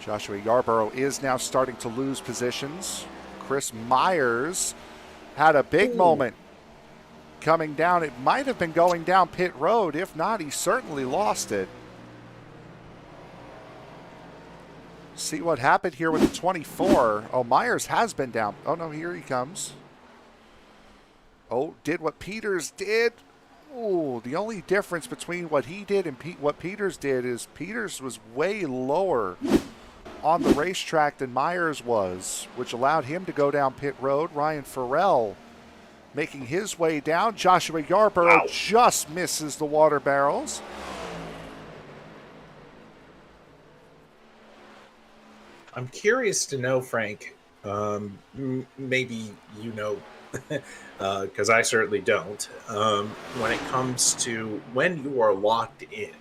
Joshua Yarborough is now starting to lose positions. Chris Myers had a big moment coming down. It might have been going down pit road. If not, he certainly lost it. See what happened here with the 24. Oh, Myers has been down. Oh, no, here he comes. Oh, did what Peters did. Oh, the only difference between what he did and what Peters did is Peters was way lower on the racetrack than Myers was, which allowed him to go down pit road. Ryan Farrell making his way down. Joshua Yarborough just misses the water barrels. I'm curious to know, Frank, maybe you know, because I certainly don't, when it comes to when you are locked in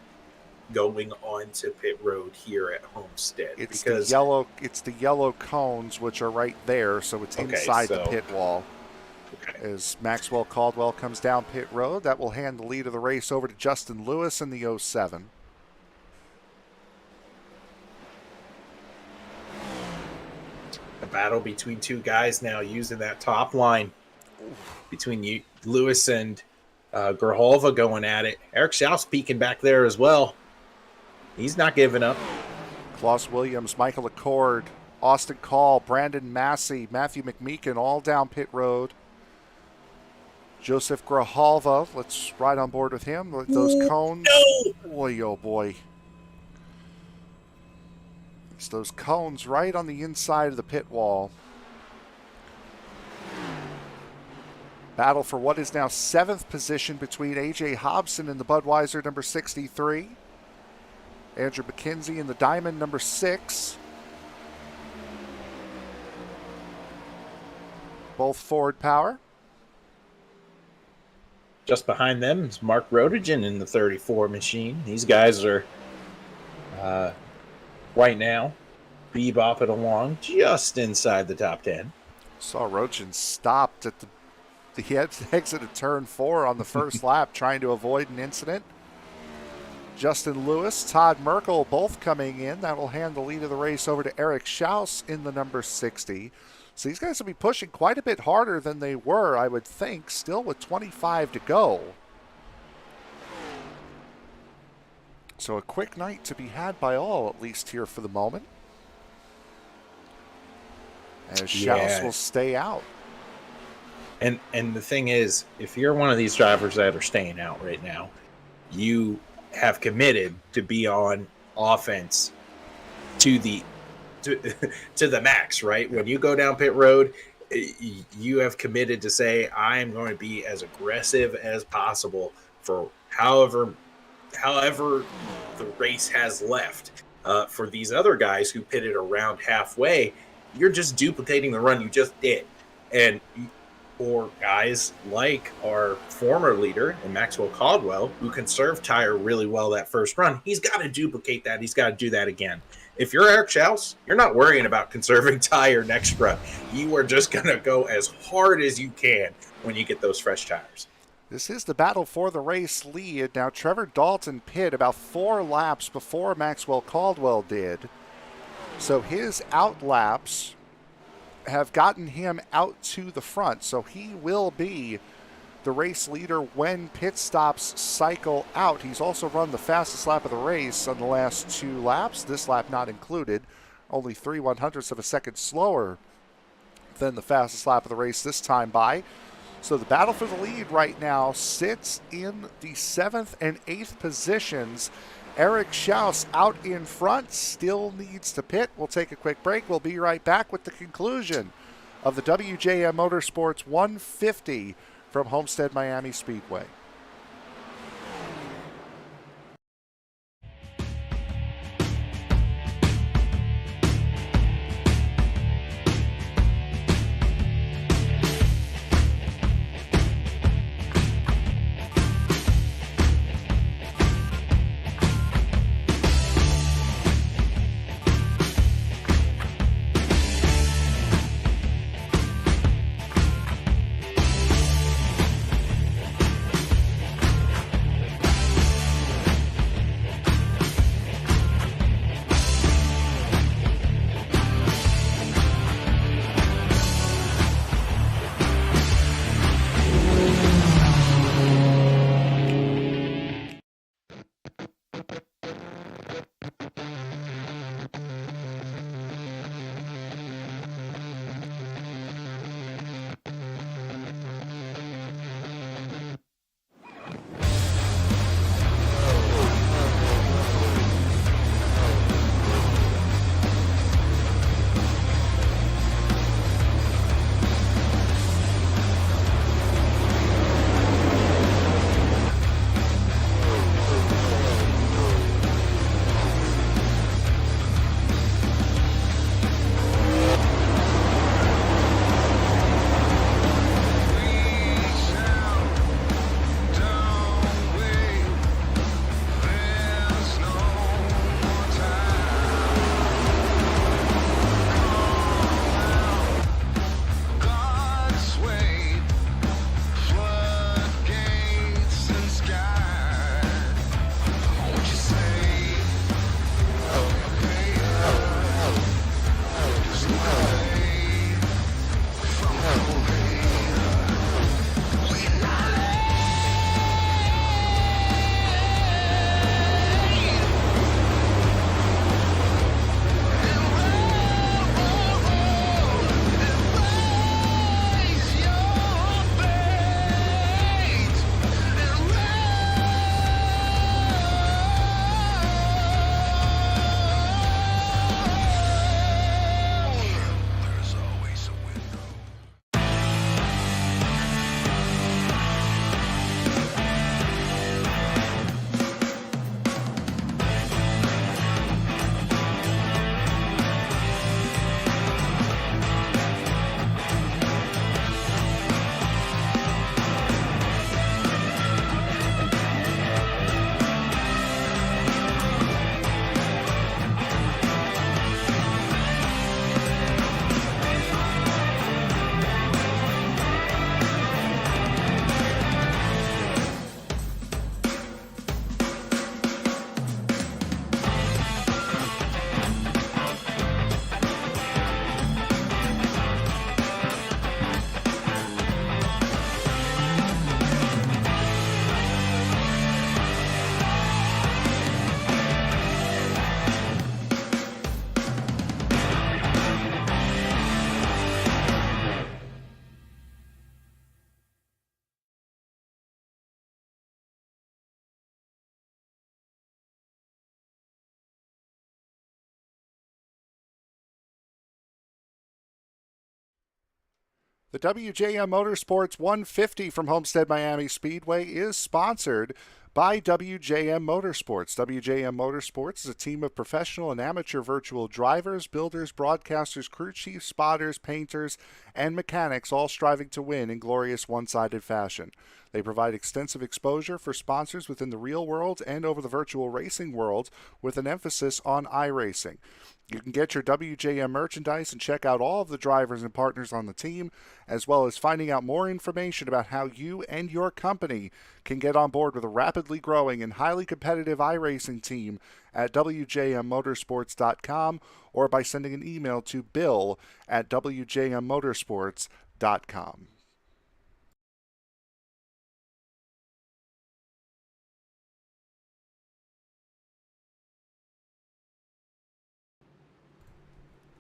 going onto pit road here at Homestead. It's because the yellow cones, which are right there, so it's inside the pit wall. Okay. As Maxwell Caldwell comes down pit road, that will hand the lead of the race over to Justin Lewis in the 07. A battle between two guys now using that top line between Lewis and Grijalva going at it. Eric Schaus peeking back there as well. He's not giving up. Klaus Williams, Michael Accord, Austin Call, Brandon Massey, Matthew McMeekin all down pit road. Joseph Grijalva, let's ride on board with him. Those cones. No! Boy, oh boy. It's those cones right on the inside of the pit wall. Battle for what is now 7th position between A.J. Hobson and the Budweiser number 63. Andrew McKenzie in the Diamond number 6. Both forward power. Just behind them is Mark Rodigan in the 34 machine. These guys are right now bebopping along just inside the top 10. Saw Rodigan stopped at the exit of turn 4 on the first lap, trying to avoid an incident. Justin Lewis, Todd Merkel both coming in. That will hand the lead of the race over to Eric Schaus in the number 60. So these guys will be pushing quite a bit harder than they were, I would think, still with 25 to go. So a quick night to be had by all, at least here for the moment. As Schaus will stay out. And the thing is, if you're one of these drivers that are staying out right now, you have committed to be on offense to the max, right? When you go down pit road, you have committed to say, I am going to be as aggressive as possible for however the race has left. For these other guys who pitted around halfway, you're just duplicating the run you just did. And or guys like our former leader in Maxwell Caldwell, who conserved tire really well that first run, he's got to duplicate that. He's got to do that again. If you're Eric Schaus, you're not worrying about conserving tire next run. You are just going to go as hard as you can when you get those fresh tires. This is the battle for the race lead. Now, Trevor Dalton pit about 4 laps before Maxwell Caldwell did. So his out laps have gotten him out to the front. So he will be the race leader when pit stops cycle out. He's also run the fastest lap of the race on the last 2 laps, this lap not included, only 3/100ths of a second slower than the fastest lap of the race this time by. So the battle for the lead right now sits in the 7th and 8th positions. Eric Schaus out in front, still needs to pit. We'll take a quick break. We'll be right back with the conclusion of the WJM Motorsports 150 from Homestead-Miami Speedway. The WJM Motorsports 150 from Homestead-Miami Speedway is sponsored by WJM Motorsports. WJM Motorsports is a team of professional and amateur virtual drivers, builders, broadcasters, crew chiefs, spotters, painters, and mechanics, all striving to win in glorious one-sided fashion. They provide extensive exposure for sponsors within the real world and over the virtual racing world with an emphasis on iRacing. You can get your WJM merchandise and check out all of the drivers and partners on the team, as well as finding out more information about how you and your company can get on board with a rapidly growing and highly competitive iRacing team at WJMmotorsports.com or by sending an email to bill@WJMmotorsports.com.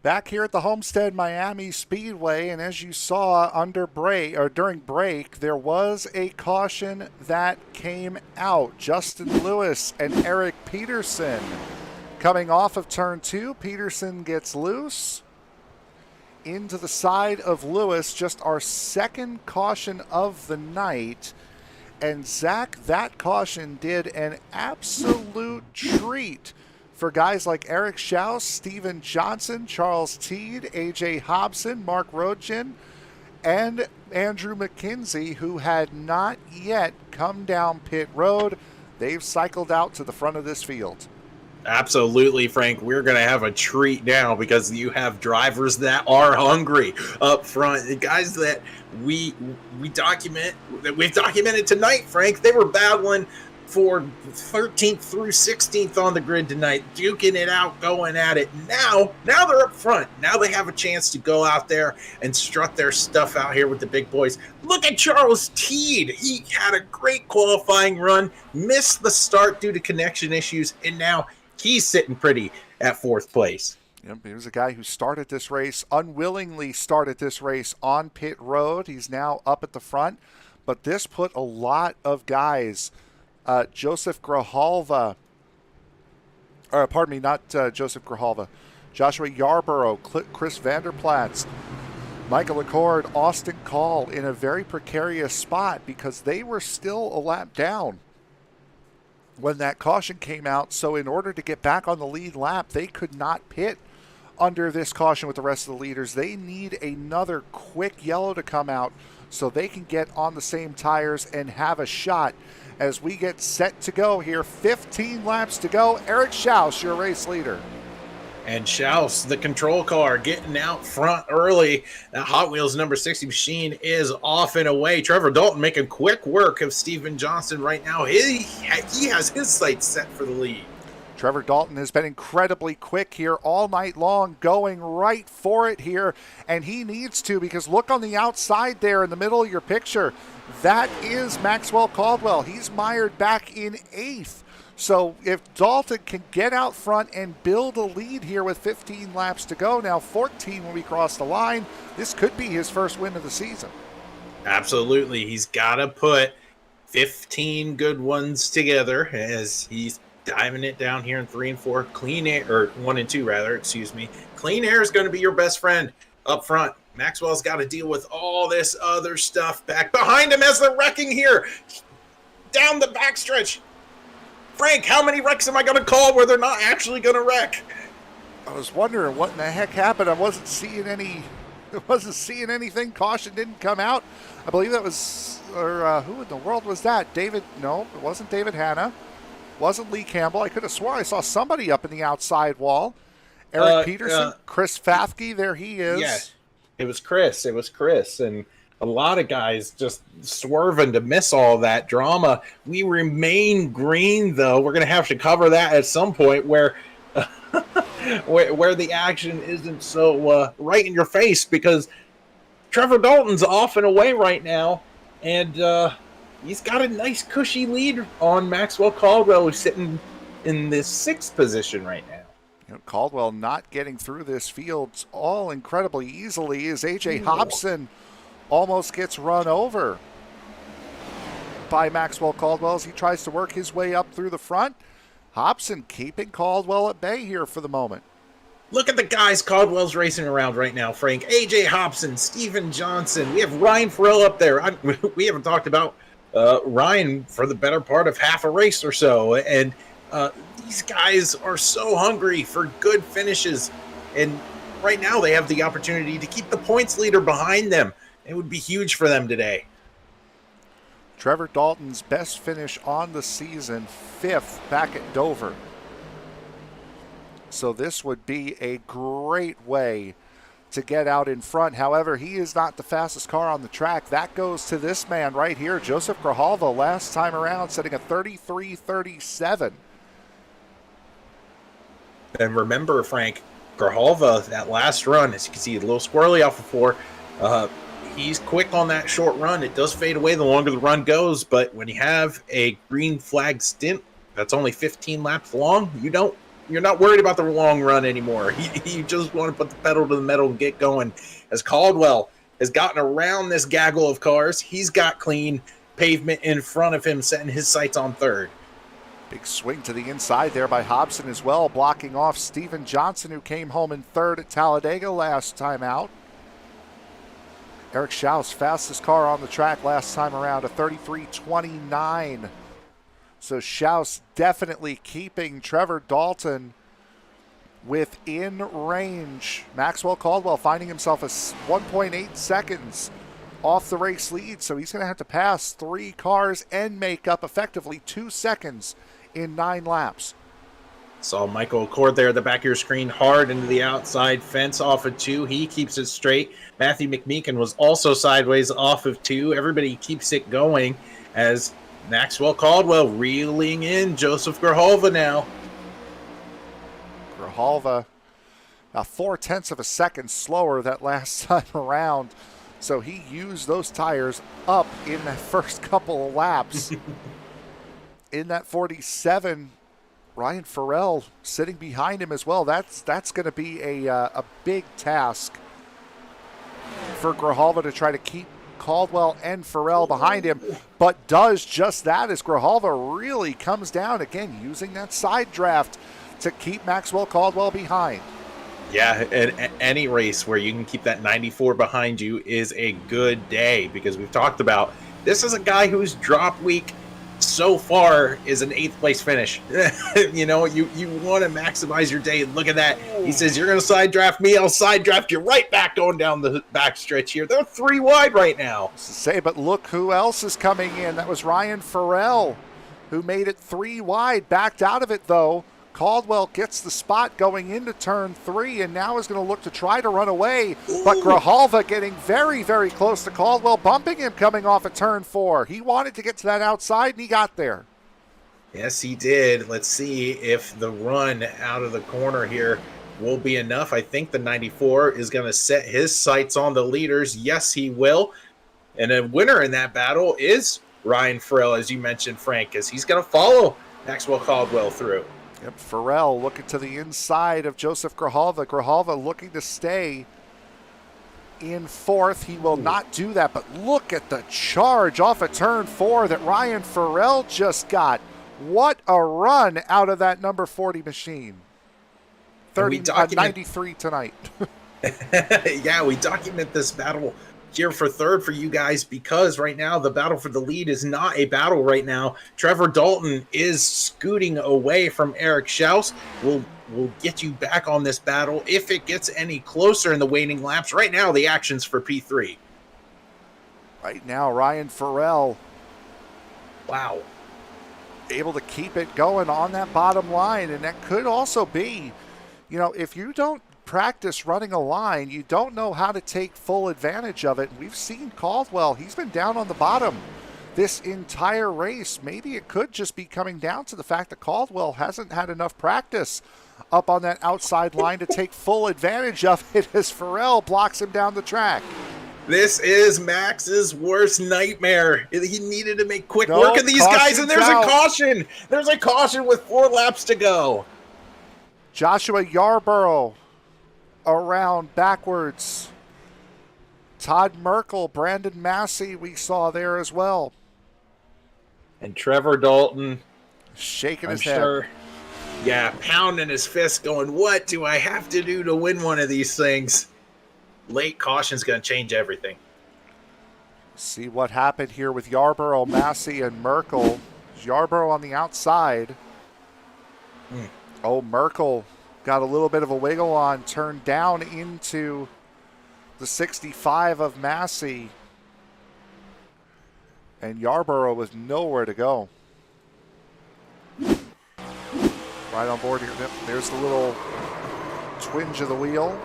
Back here at the Homestead-Miami Speedway, and as you saw during break, there was a caution that came out. Justin Lewis and Eric Peterson coming off of turn 2. Peterson gets loose into the side of Lewis, just our second caution of the night. And Zach, that caution did an absolute treat for guys like Eric Schaus, Steven Johnson, Charles Teed, AJ Hobson, Mark Rodgin, and Andrew McKenzie, who had not yet come down pit road. They've cycled out to the front of this field. Absolutely, Frank. We're going to have a treat now because you have drivers that are hungry up front. The guys that we've documented tonight, Frank, they were battling for 13th through 16th on the grid tonight, duking it out, going at it. Now they're up front. Now they have a chance to go out there and strut their stuff out here with the big boys. Look at Charles Teed. He had a great qualifying run, missed the start due to connection issues, and now he's sitting pretty at 4th place. Yep, he was a guy who started this race, unwillingly started this race on pit road. He's now up at the front, but this put a lot of guys, Joseph Grijalva, Joseph Grijalva, Joshua Yarborough, Chris Vanderplatz, Michael Accord, Austin Call in a very precarious spot because they were still a lap down when that caution came out. So in order to get back on the lead lap, they could not pit under this caution with the rest of the leaders. They need another quick yellow to come out so they can get on the same tires and have a shot as we get set to go here. 15 laps to go. Eric Schaus, your race leader. And Schaus, the control car, getting out front early. That Hot Wheels number 60 machine is off and away. Trevor Dalton making quick work of Steven Johnson right now. He has his sights set for the lead. Trevor Dalton has been incredibly quick here all night long, going right for it here, and he needs to, because look on the outside there in the middle of your picture. That is Maxwell Caldwell. He's mired back in 8th. So if Dalton can get out front and build a lead here with 15 laps to go, now 14 when we cross the line, this could be his first win of the season. Absolutely. He's got to put 15 good ones together as he's diving it down here in 3 and 4. Clean air, or 1 and 2 rather, excuse me. Clean air is going to be your best friend up front. Maxwell's got to deal with all this other stuff back behind him as they're wrecking here. Down the backstretch. Frank, how many wrecks am I going to call where they're not actually going to wreck? I was wondering what in the heck happened. I wasn't seeing anything. Caution didn't come out. I believe that was, who in the world was that? David? No, it wasn't David Hanna. Wasn't Lee Campbell. I could have sworn I saw somebody up in the outside wall. Eric Peterson, Chris Fafke, there he is. Yeah, it was Chris. And a lot of guys just swerving to miss all that drama. We remain green, though. We're going to have to cover that at some point where where the action isn't so right in your face, because Trevor Dalton's off and away right now, and he's got a nice cushy lead on Maxwell Caldwell, who's sitting in this 6th position right now. You know, Caldwell not getting through this field all incredibly easily as AJ Hobson almost gets run over by Maxwell Caldwell as he tries to work his way up through the front. Hobson keeping Caldwell at bay here for the moment. Look at the guys Caldwell's racing around right now, Frank. AJ Hobson, Steven Johnson. We have Ryan Farrell up there. We haven't talked about Ryan for the better part of half a race or so. And these guys are so hungry for good finishes. And right now they have the opportunity to keep the points leader behind them. It would be huge for them today. Trevor Dalton's best finish on the season, 5th back at Dover. So this would be a great way to get out in front. However, he is not the fastest car on the track. That goes to this man right here, Joseph Grijalva, last time around, setting a 33.37. And remember, Frank, Grijalva, that last run, as you can see, a little squirrely off of 4. He's quick on that short run. It does fade away the longer the run goes, but when you have a green flag stint that's only 15 laps long, you're not worried about the long run anymore. You just want to put the pedal to the metal and get going. As Caldwell has gotten around this gaggle of cars, he's got clean pavement in front of him, setting his sights on 3rd. Big swing to the inside there by Hobson as well, blocking off Steven Johnson, who came home in 3rd at Talladega last time out. Eric Schaus, fastest car on the track last time around, a 33.29. So Schaus definitely keeping Trevor Dalton within range. Maxwell Caldwell finding himself 1.8 seconds off the race lead, so he's going to have to pass 3 cars and make up effectively 2 seconds in 9 laps. Saw Michael Accord there at the back of your screen, hard into the outside fence off of 2. He keeps it straight. Matthew McMeekin was also sideways off of 2. Everybody keeps it going as Maxwell Caldwell reeling in Joseph Grijalva now. Grijalva, 0.4 of a second slower that last time around. So he used those tires up in the first couple of laps. In that 47, Ryan Farrell sitting behind him as well. That's going to be a big task for Grijalva to try to keep Caldwell and Farrell behind him, but does just that as Grijalva really comes down again, using that side draft to keep Maxwell Caldwell behind. Yeah, and any race where you can keep that 94 behind you is a good day, because we've talked about this is a guy whose drop week so far is an 8th place finish. You want to maximize your day. Look at that. He says, you're going to side draft me, I'll side draft you right back going down the back stretch here. They're 3 wide right now. Say, but look who else is coming in. That was Ryan Farrell, who made it 3 wide, backed out of it though. Caldwell gets the spot going into turn 3 and now is going to look to try to run away. But Grijalva getting very, very close to Caldwell, bumping him coming off at turn 4. He wanted to get to that outside and he got there. Yes, he did. Let's see if the run out of the corner here will be enough. I think the 94 is going to set his sights on the leaders. Yes, he will. And a winner in that battle is Ryan Farrell, as you mentioned, Frank, as he's going to follow Maxwell Caldwell through. Yep, Farrell looking to the inside of Joseph Grijalva. Grijalva looking to stay in 4th. He will not do that, but look at the charge off of turn 4 that Ryan Farrell just got. What a run out of that number 40 machine. 93 tonight. Yeah, we document this battle here for 3rd for you guys, because right now the battle for the lead is not a battle right now. Trevor Dalton is scooting away from Eric Schaus. We'll get you back on this battle if it gets any closer in the waning laps. Right now the action's for P3. Right now Ryan Farrell, wow, able to keep it going on that bottom line. And that could also be, if you don't practice running a line, you don't know how to take full advantage of it. We've seen Caldwell, he's been down on the bottom this entire race. Maybe it could just be coming down to the fact that Caldwell hasn't had enough practice up on that outside line to take full advantage of it as Farrell blocks him down the track. This is Max's worst nightmare. He needed to make quick work of these guys, and there's a caution. There's a caution with 4 laps to go. Joshua Yarborough around backwards. Todd Merkel, Brandon Massey we saw there as well. And Trevor Dalton shaking his head. Yeah, pounding his fist going, what do I have to do to win one of these things? Late caution's going to change everything. See what happened here with Yarborough, Massey, and Merkel. Yarborough on the outside. Oh, Merkel got a little bit of a wiggle on, turned down into the 65 of Massey. And Yarborough was nowhere to go. Right on board here. Yep, there's the little twinge of the wheel.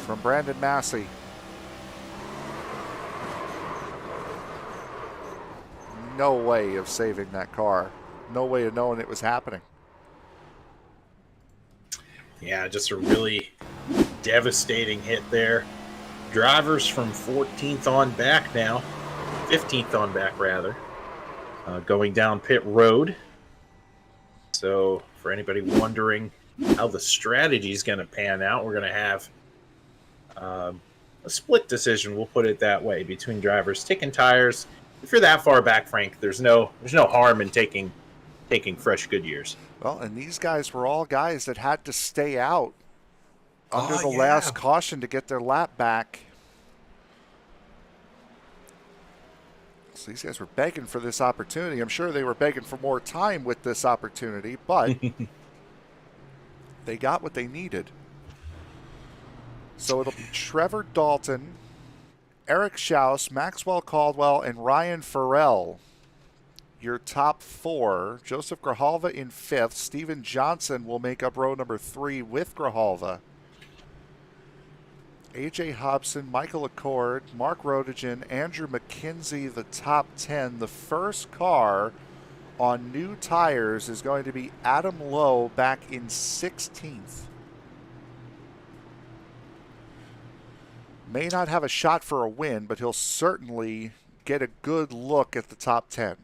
From Brandon Massey. No way of saving that car. No way of knowing it was happening. Yeah, just a really devastating hit there. Drivers from 14th on back now, 15th on back rather, going down pit road. So for anybody wondering how the strategy is going to pan out, we're going to have a split decision, we'll put it that way, between drivers taking tires. If you're that far back, Frank, there's no harm in taking fresh Goodyears. Well, and these guys were all guys that had to stay out under the yeah. last caution to get their lap back. So these guys were begging for this opportunity. I'm sure they were begging for more time with this opportunity, but they got what they needed. So it'll be Trevor Dalton, Eric Schaus, Maxwell Caldwell, and Ryan Farrell. Your top four. Joseph Grijalva in fifth. Steven Johnson will make up row number 3 with Grijalva. AJ Hobson, Michael Accord, Mark Rodigan, Andrew McKenzie, the top 10. The first car on new tires is going to be Adam Lowe back in 16th. May not have a shot for a win, but he'll certainly get a good look at the top 10.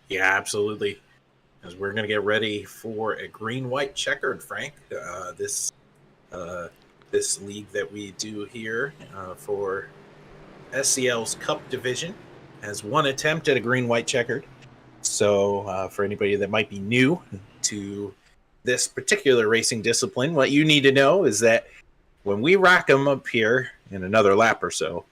Yeah, absolutely. As we're going to get ready for a green-white checkered, Frank. This league that we do here for SCL's Cup division has one attempt at a green-white checkered. So for anybody that might be new to this particular racing discipline, what you need to know is that when we rack them up here in another lap or so,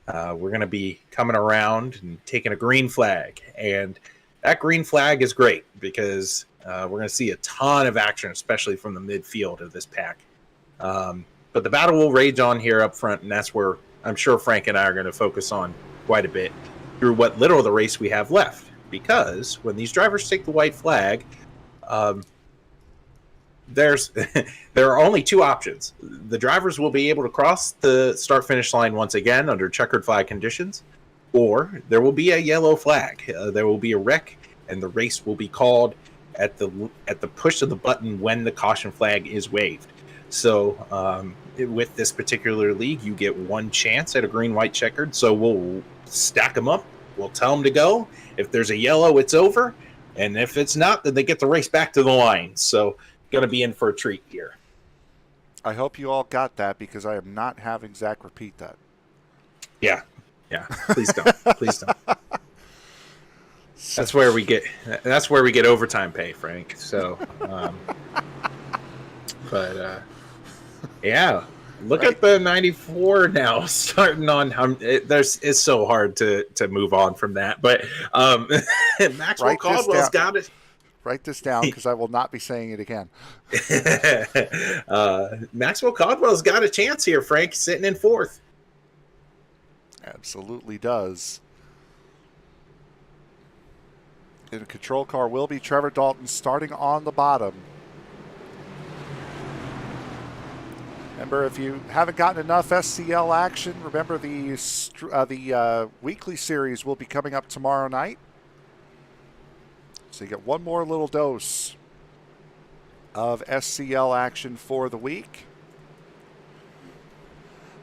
we're going to be coming around and taking a green flag. And that green flag is great because we're going to see a ton of action, especially from the midfield of this pack. But the battle will rage on here up front, and that's where I'm sure Frank and I are going to focus on quite a bit through what little of the race we have left. Because when these drivers take the white flag, there are only two options. The drivers will be able to cross the start-finish line once again under checkered flag conditions, or there will be a yellow flag. There will be a wreck, and the race will be called at the push of the button when the caution flag is waved. So with this particular league, you get one chance at a green-white checkered. So we'll stack them up. We'll tell them to go. If there's a yellow, it's over. And if it's not, then they get the race back to the line. So going to be in for a treat here. I hope you all got that because I am not having Zach repeat that. Yeah. Please don't. Please don't. That's where we get overtime pay, Frank. So, yeah. Look at the 94 now starting on. It's so hard to move on from that. But Maxwell Caldwell's got it. Write this down because I will not be saying it again. Maxwell Caldwell's got a chance here, Frank, sitting in fourth. Absolutely does. And a control car will be Trevor Dalton starting on the bottom. Remember, if you haven't gotten enough SCL action, remember the weekly series will be coming up tomorrow night. So you get one more little dose of SCL action for the week.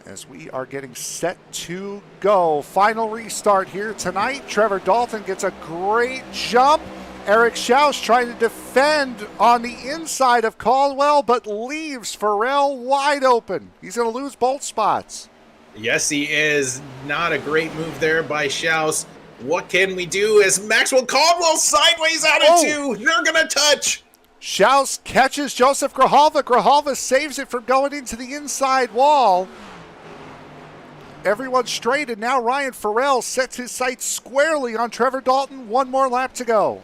As we are getting set to go. Final restart here tonight. Trevor Dalton gets a great jump. Eric Schaus trying to defend on the inside of Caldwell, but leaves Farrell wide open. He's going to lose both spots. Yes, he is. Not a great move there by Schaus. What can we do as Maxwell Caldwell sideways out of two? They're going to touch. Schaus catches Joseph Grijalva. Grijalva saves it from going into the inside wall. Everyone straight, and now Ryan Farrell sets his sights squarely on Trevor Dalton. One more lap to go.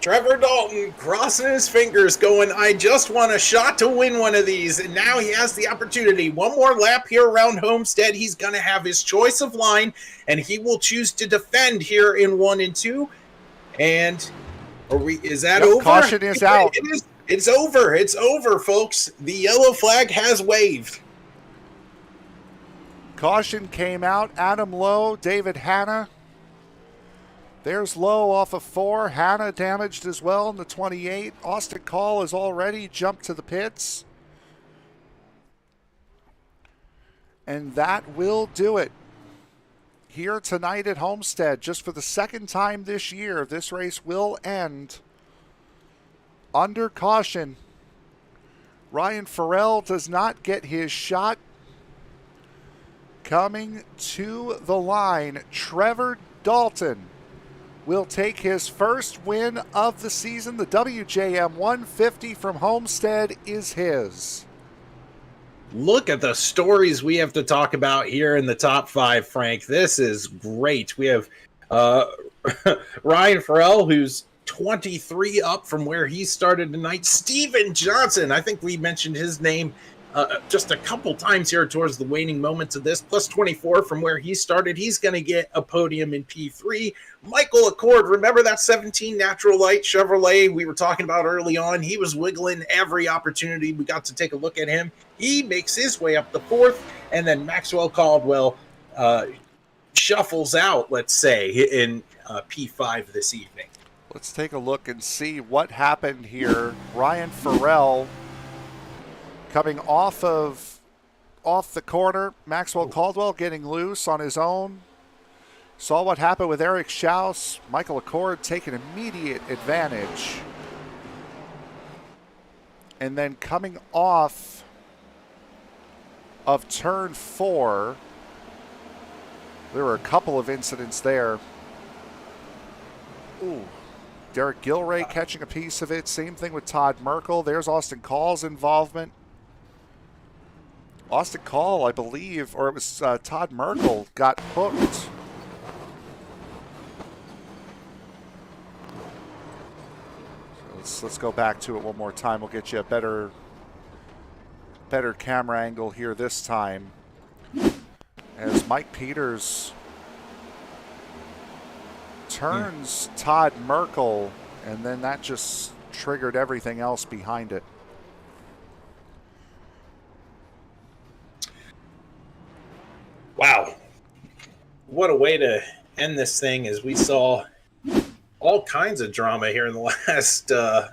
Trevor Dalton crossing his fingers going, I just want a shot to win one of these. And now he has the opportunity. One more lap here around Homestead. He's going to have his choice of line, and he will choose to defend here in 1 and 2. And is that over? Caution is out. It's over. It's over, folks. The yellow flag has waved. Caution came out. Adam Lowe, David Hanna. There's Lowe off of 4. Hanna damaged as well in the 28. Austin Call has already jumped to the pits. And that will do it. Here tonight at Homestead, just for the second time this year, this race will end under caution. Ryan Farrell does not get his shot. Coming to the line, Trevor Dalton will take his first win of the season. The WJM 150 from Homestead is his. Look at the stories we have to talk about here in the top 5, Frank. This is great. We have Ryan Farrell, who's 23 up from where he started tonight. Steven Johnson, I think we mentioned his name just a couple times here towards the waning moments of this, plus 24 from where he started. He's going to get a podium in P3. Michael Accord, remember that 17 Natural Light Chevrolet we were talking about early on? He was wiggling every opportunity we got to take a look at him. He makes his way up the 4th, and then Maxwell Caldwell shuffles out, let's say, in P5 this evening. Let's take a look and see what happened here. Ryan Farrell coming off the corner. Maxwell Caldwell getting loose on his own. Saw what happened with Eric Schaus. Michael Accord taking immediate advantage. And then coming off of turn 4, there were a couple of incidents there. Ooh. Derek Gilray catching a piece of it. Same thing with Todd Merkel. There's Austin Call's involvement. Austin Call, I believe, or it was Todd Merkel, got hooked. So let's go back to it one more time. We'll get you a better camera angle here this time. As Mike Peters turns Todd Merkel, and then that just triggered everything else behind it. Wow. What a way to end this thing, as we saw all kinds of drama here in the last, the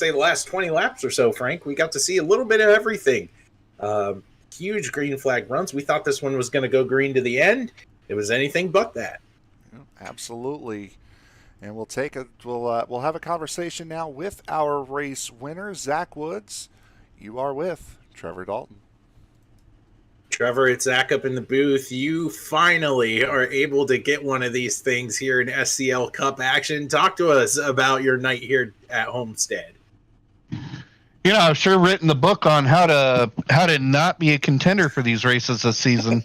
last 20 laps or so, Frank. We got to see a little bit of everything. Huge green flag runs. We thought this one was going to go green to the end. It was anything but that. Absolutely. And we'll have a conversation now with our race winner, Zach Woods. You are with Trevor Dalton. Trevor, it's Zach up in the booth. You finally are able to get one of these things here in SCL Cup action. Talk to us about your night here at Homestead. You know, I've sure written the book on how to not be a contender for these races this season.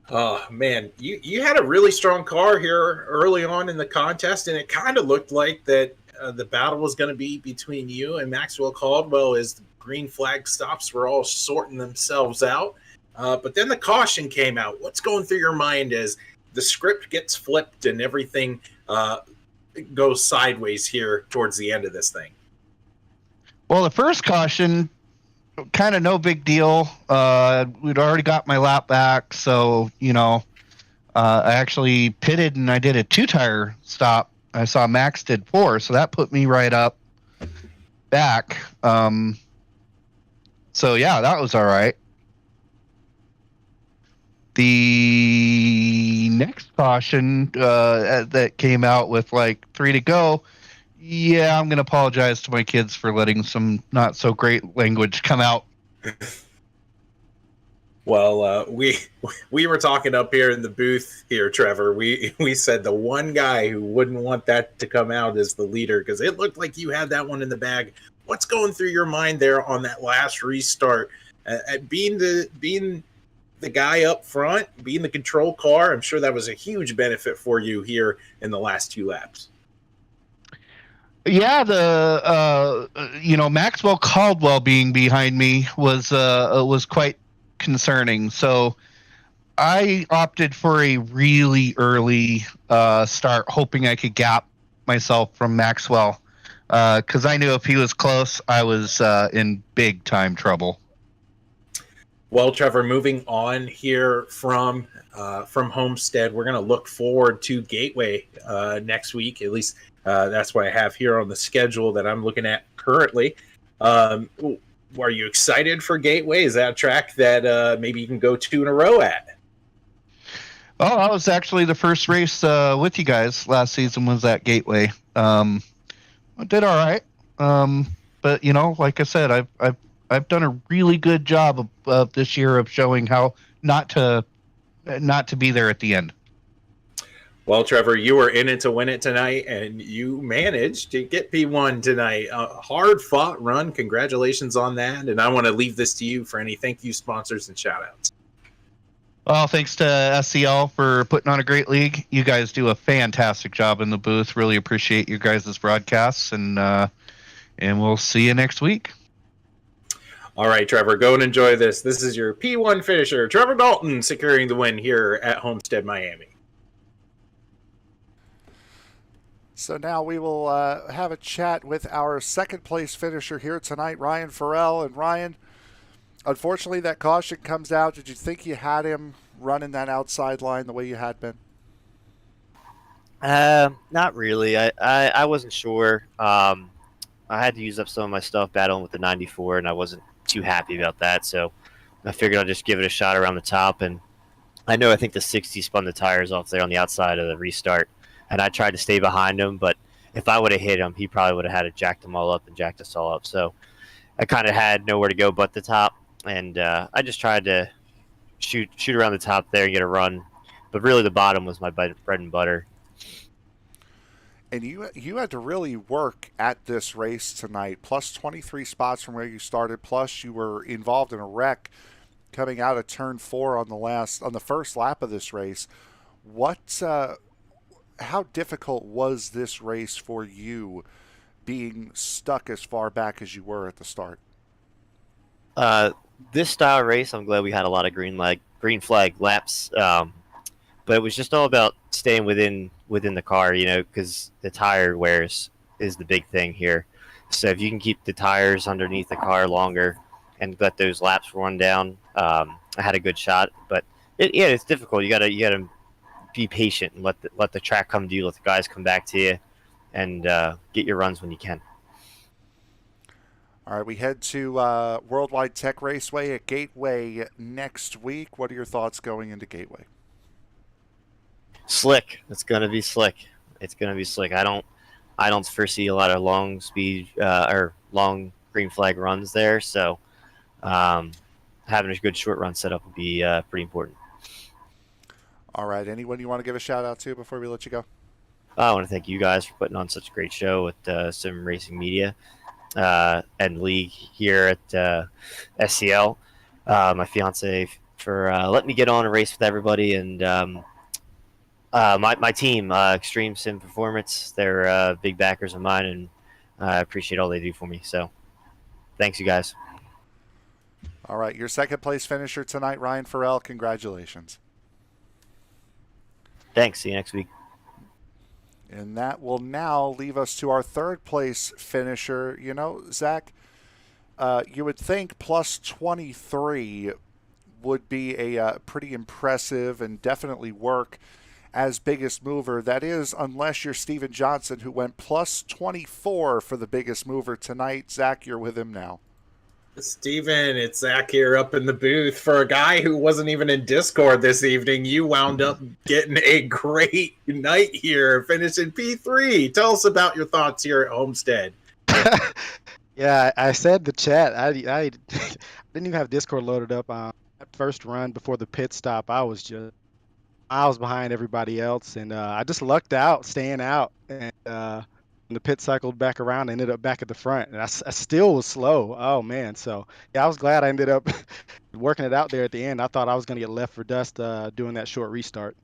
Oh, man, you had a really strong car here early on in the contest, and it kind of looked like that the battle was going to be between you and Maxwell Caldwell as the green flag stops were all sorting themselves out. But then the caution came out. What's going through your mind as the script gets flipped and everything goes sideways here towards the end of this thing? Well, the first caution, kind of no big deal. We'd already got my lap back, so, I actually pitted and I did a 2-tire stop. I saw Max did 4, so that put me right up back. So, yeah, that was all right. The next caution that came out with, 3 to go, yeah, I'm going to apologize to my kids for letting some not so great language come out. Well, we were talking up here in the booth here, Trevor. We said the one guy who wouldn't want that to come out is the leader, because it looked like you had that one in the bag. What's going through your mind there on that last restart? Being the guy up front, being the control car, I'm sure that was a huge benefit for you here in the last 2 laps. Yeah, Maxwell Caldwell being behind me was quite concerning. So I opted for a really early start, hoping I could gap myself from Maxwell, because I knew if he was close, I was in big time trouble. Well, Trevor, moving on here from Homestead, we're going to look forward to Gateway next week. At least that's what I have here on the schedule that I'm looking at currently. Are you excited for Gateway? Is that a track that maybe you can go 2 in a row at? Oh, I was actually the first race with you guys last season was at Gateway. I did all right, but like I said, I've done a really good job of this year of showing how not to be there at the end. Well, Trevor, you were in it to win it tonight, and you managed to get P1 tonight. A hard-fought run. Congratulations on that. And I want to leave this to you for any thank you sponsors and shout-outs. Well, thanks to SCL for putting on a great league. You guys do a fantastic job in the booth. Really appreciate you guys' broadcasts, and we'll see you next week. All right, Trevor, go and enjoy this. This is your P1 finisher, Trevor Dalton, securing the win here at Homestead-Miami. So now we will have a chat with our second place finisher here tonight, Ryan Farrell. And Ryan, unfortunately, that caution comes out. Did you think you had him running that outside line the way you had been? Not really. I wasn't sure. I had to use up some of my stuff battling with the 94, and I wasn't too happy about that. So I figured I'll just give it a shot around the top. And I think the 60 spun the tires off there on the outside of the restart. And I tried to stay behind him, but if I would have hit him, he probably would have had to jack them all up and jacked us all up. So I kind of had nowhere to go but the top, and I just tried to shoot around the top there and get a run. But really, the bottom was my bread and butter. And you had to really work at this race tonight, plus 23 spots from where you started, plus you were involved in a wreck coming out of turn 4 on the first lap of this race. How difficult was this race for you being stuck as far back as you were at the start? This style race, I'm glad we had a lot of green flag laps. But it was just all about staying within the car, because the tire wears is the big thing here. So if you can keep the tires underneath the car longer and let those laps run down, I had a good shot. But it's difficult. You gotta be patient and let the track come to you, let the guys come back to you, and get your runs when you can. All right, we head to Worldwide Tech Raceway at Gateway next week. What are your thoughts going into Gateway? Slick. It's gonna be slick. I don't foresee a lot of long speed or long green flag runs there, so having a good short run setup would be pretty important. All right. Anyone you want to give a shout out to before we let you go? I want to thank you guys for putting on such a great show with SRM Racing Media and League here at SCL. My fiance for letting me get on and race with everybody, and my team, Extreme Sim Performance. They're big backers of mine, and I appreciate all they do for me. So thanks, you guys. All right. Your second place finisher tonight, Ryan Farrell. Congratulations. Thanks. See you next week. And that will now leave us to our third place finisher. Zach, you would think plus 23 would be a pretty impressive and definitely work as biggest mover. That is, unless you're Steven Johnson, who went plus 24 for the biggest mover tonight. Zach, you're with him now. Steven, it's Zach here up in the booth. For a guy who wasn't even in Discord this evening, you wound up getting a great night here, finishing P3. Tell us about your thoughts here at Homestead. Yeah, I said the chat. I didn't even have Discord loaded up. That first run before the pit stop, I was just miles behind everybody else, and I just lucked out, staying out, and when the pit cycled back around, I ended up back at the front, and I still was slow. Oh man, so yeah, I was glad I ended up working it out there at the end. I thought I was going to get left for dust doing that short restart.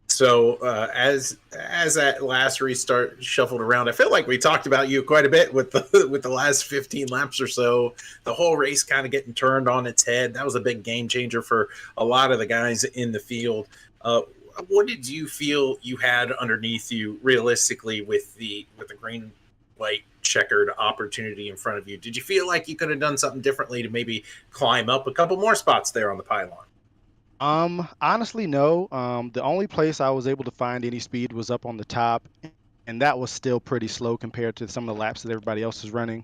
So as that last restart shuffled around, I feel like we talked about you quite a bit with the last 15 laps or so. The whole race kind of getting turned on its head. That was a big game changer for a lot of the guys in the field. What did you feel you had underneath you realistically with the green white checkered opportunity in front of you? Did you feel like you could have done something differently to maybe climb up a couple more spots there on the pylon? Honestly, no. The only place I was able to find any speed was up on the top, and that was still pretty slow compared to some of the laps that everybody else was running.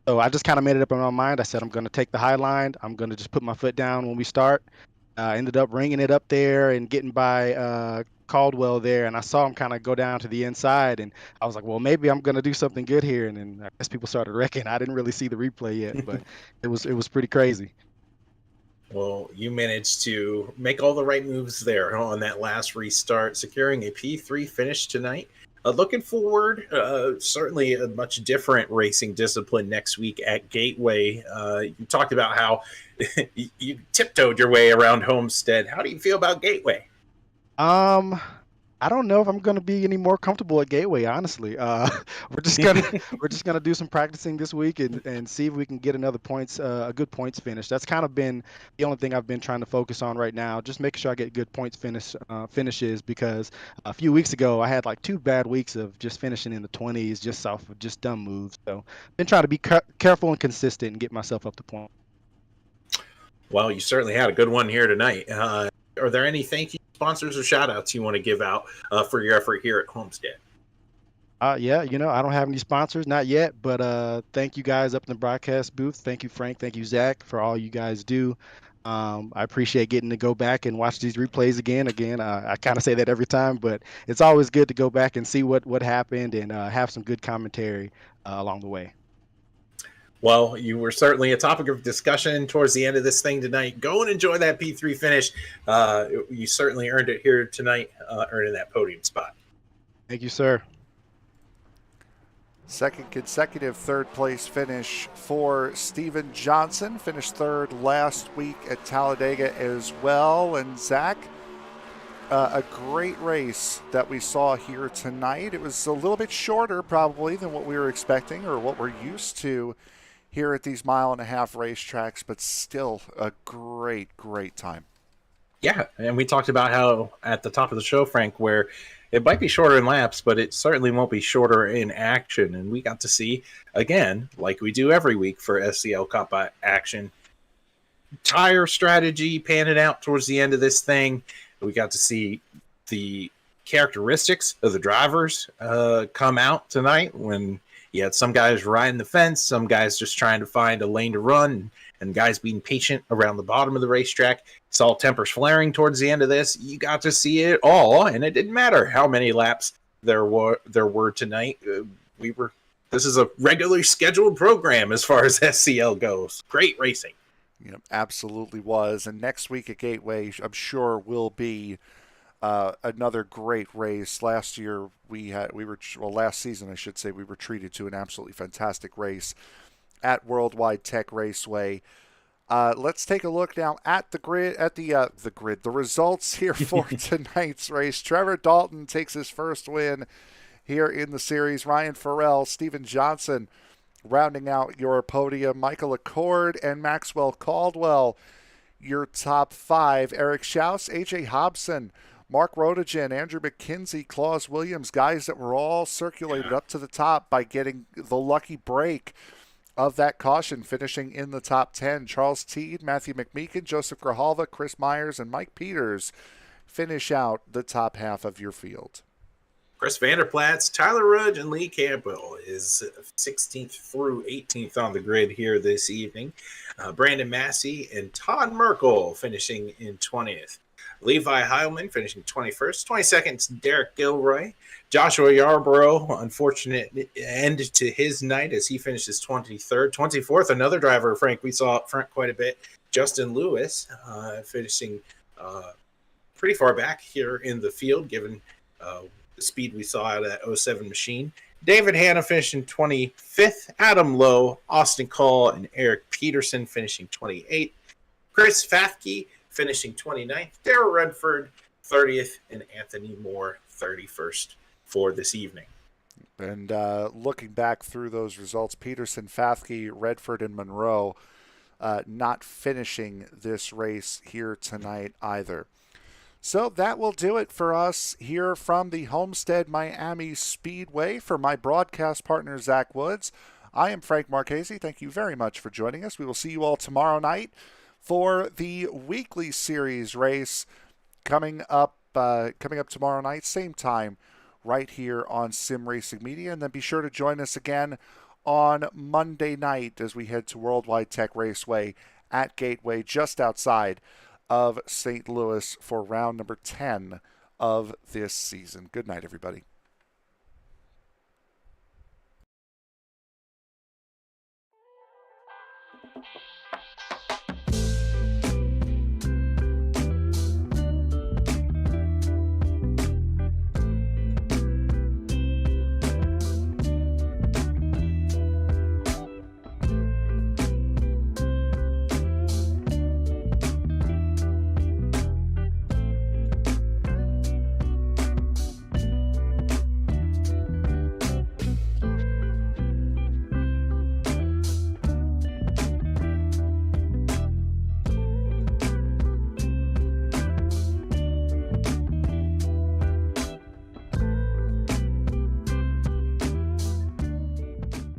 So I just kind of made it up in my mind. I said I'm going to take the high line. I'm going to just put my foot down when we start. Ended up ringing it up there and getting by Caldwell there, and I saw him kind of go down to the inside, and I was like, well, maybe I'm going to do something good here. And then I guess people started wrecking. I didn't really see the replay yet, but it was pretty crazy. Well, you managed to make all the right moves there on that last restart, securing a P3 finish tonight. Looking forward, certainly a much different racing discipline next week at Gateway. You talked about how you tiptoed your way around Homestead. How do you feel about Gateway? I don't know if I'm gonna be any more comfortable at Gateway, honestly. We're just gonna do some practicing this week and see if we can get another a good points finish. That's kind of been the only thing I've been trying to focus on right now. Just making sure I get good points finishes, because a few weeks ago I had like 2 bad weeks of just finishing in the 20s just off of just dumb moves. So been trying to be careful and consistent and get myself up to point. Well, you certainly had a good one here tonight. Are there any thank you sponsors or shout outs you want to give out for your effort here at Homestead? Yeah, I don't have any sponsors, not yet, but thank you guys up in the broadcast booth. Thank you, Frank. Thank you, Zach, for all you guys do. I appreciate getting to go back and watch these replays again. I kind of say that every time, but it's always good to go back and see what happened and have some good commentary along the way. Well, you were certainly a topic of discussion towards the end of this thing tonight. Go and enjoy that P3 finish. You certainly earned it here tonight, earning that podium spot. Thank you, sir. Second consecutive third-place finish for Steven Johnson. Finished third last week at Talladega as well. And Zach, a great race that we saw here tonight. It was a little bit shorter probably than what we were expecting or what we're used to here at these 1.5 mile racetracks, but still a great time. Yeah, and we talked about how at the top of the show, Frank, where it might be shorter in laps, but it certainly won't be shorter in action. And we got to see, again, like we do every week for SCL Cup action, tire strategy panning out towards the end of this thing. We got to see the characteristics of the drivers come out tonight when you had some guys riding the fence, some guys just trying to find a lane to run, and guys being patient around the bottom of the racetrack. Saw tempers flaring towards the end of this. You got to see it all, and it didn't matter how many laps there were tonight. This is a regularly scheduled program as far as SCL goes. Great racing. Absolutely was. And next week at Gateway, I'm sure will be another great race. Last season, I should say, we were treated to an absolutely fantastic race at Worldwide Tech Raceway. Let's take a look now at the results here for tonight's race. Trevor Dalton takes his first win here in the series. Ryan Farrell, Steven Johnson rounding out your podium. Michael Accord and Maxwell Caldwell, your top 5. Eric Schaus, AJ Hobson, Mark Rodigen, Andrew McKenzie, Claus Williams, guys that were all circulated up to the top by getting the lucky break of that caution, finishing in the top 10. Charles Teed, Matthew McMeekin, Joseph Grijalva, Chris Myers, and Mike Peters finish out the top half of your field. Chris Vanderplatz, Tyler Rudge, and Lee Campbell is 16th through 18th on the grid here this evening. Brandon Massey and Todd Merkel finishing in 20th. Levi Heilman finishing 21st. 22nd, Derek Gilroy. Joshua Yarborough, unfortunate end to his night as he finishes 23rd. 24th, another driver, Frank, we saw up front quite a bit. Justin Lewis finishing pretty far back here in the field, given the speed we saw out of that 07 machine. David Hanna finishing 25th. Adam Lowe, Austin Call, and Eric Peterson finishing 28th. Chris Fafke finishing 29th. Darrell Redford 30th, and Anthony Moore 31st for this evening. And looking back through those results, Peterson, Fathke, Redford, and Monroe not finishing this race here tonight either. So that will do it for us here from the Homestead-Miami Speedway. For my broadcast partner, Zach Woods, I am Frank Marchese. Thank you very much for joining us. We will see you all tomorrow night for the weekly series race coming up tomorrow night, same time, right here on Sim Racing Media. And then be sure to join us again on Monday night as we head to Worldwide Tech Raceway at Gateway, just outside of St. Louis, for round number 10 of this season. Good night, everybody.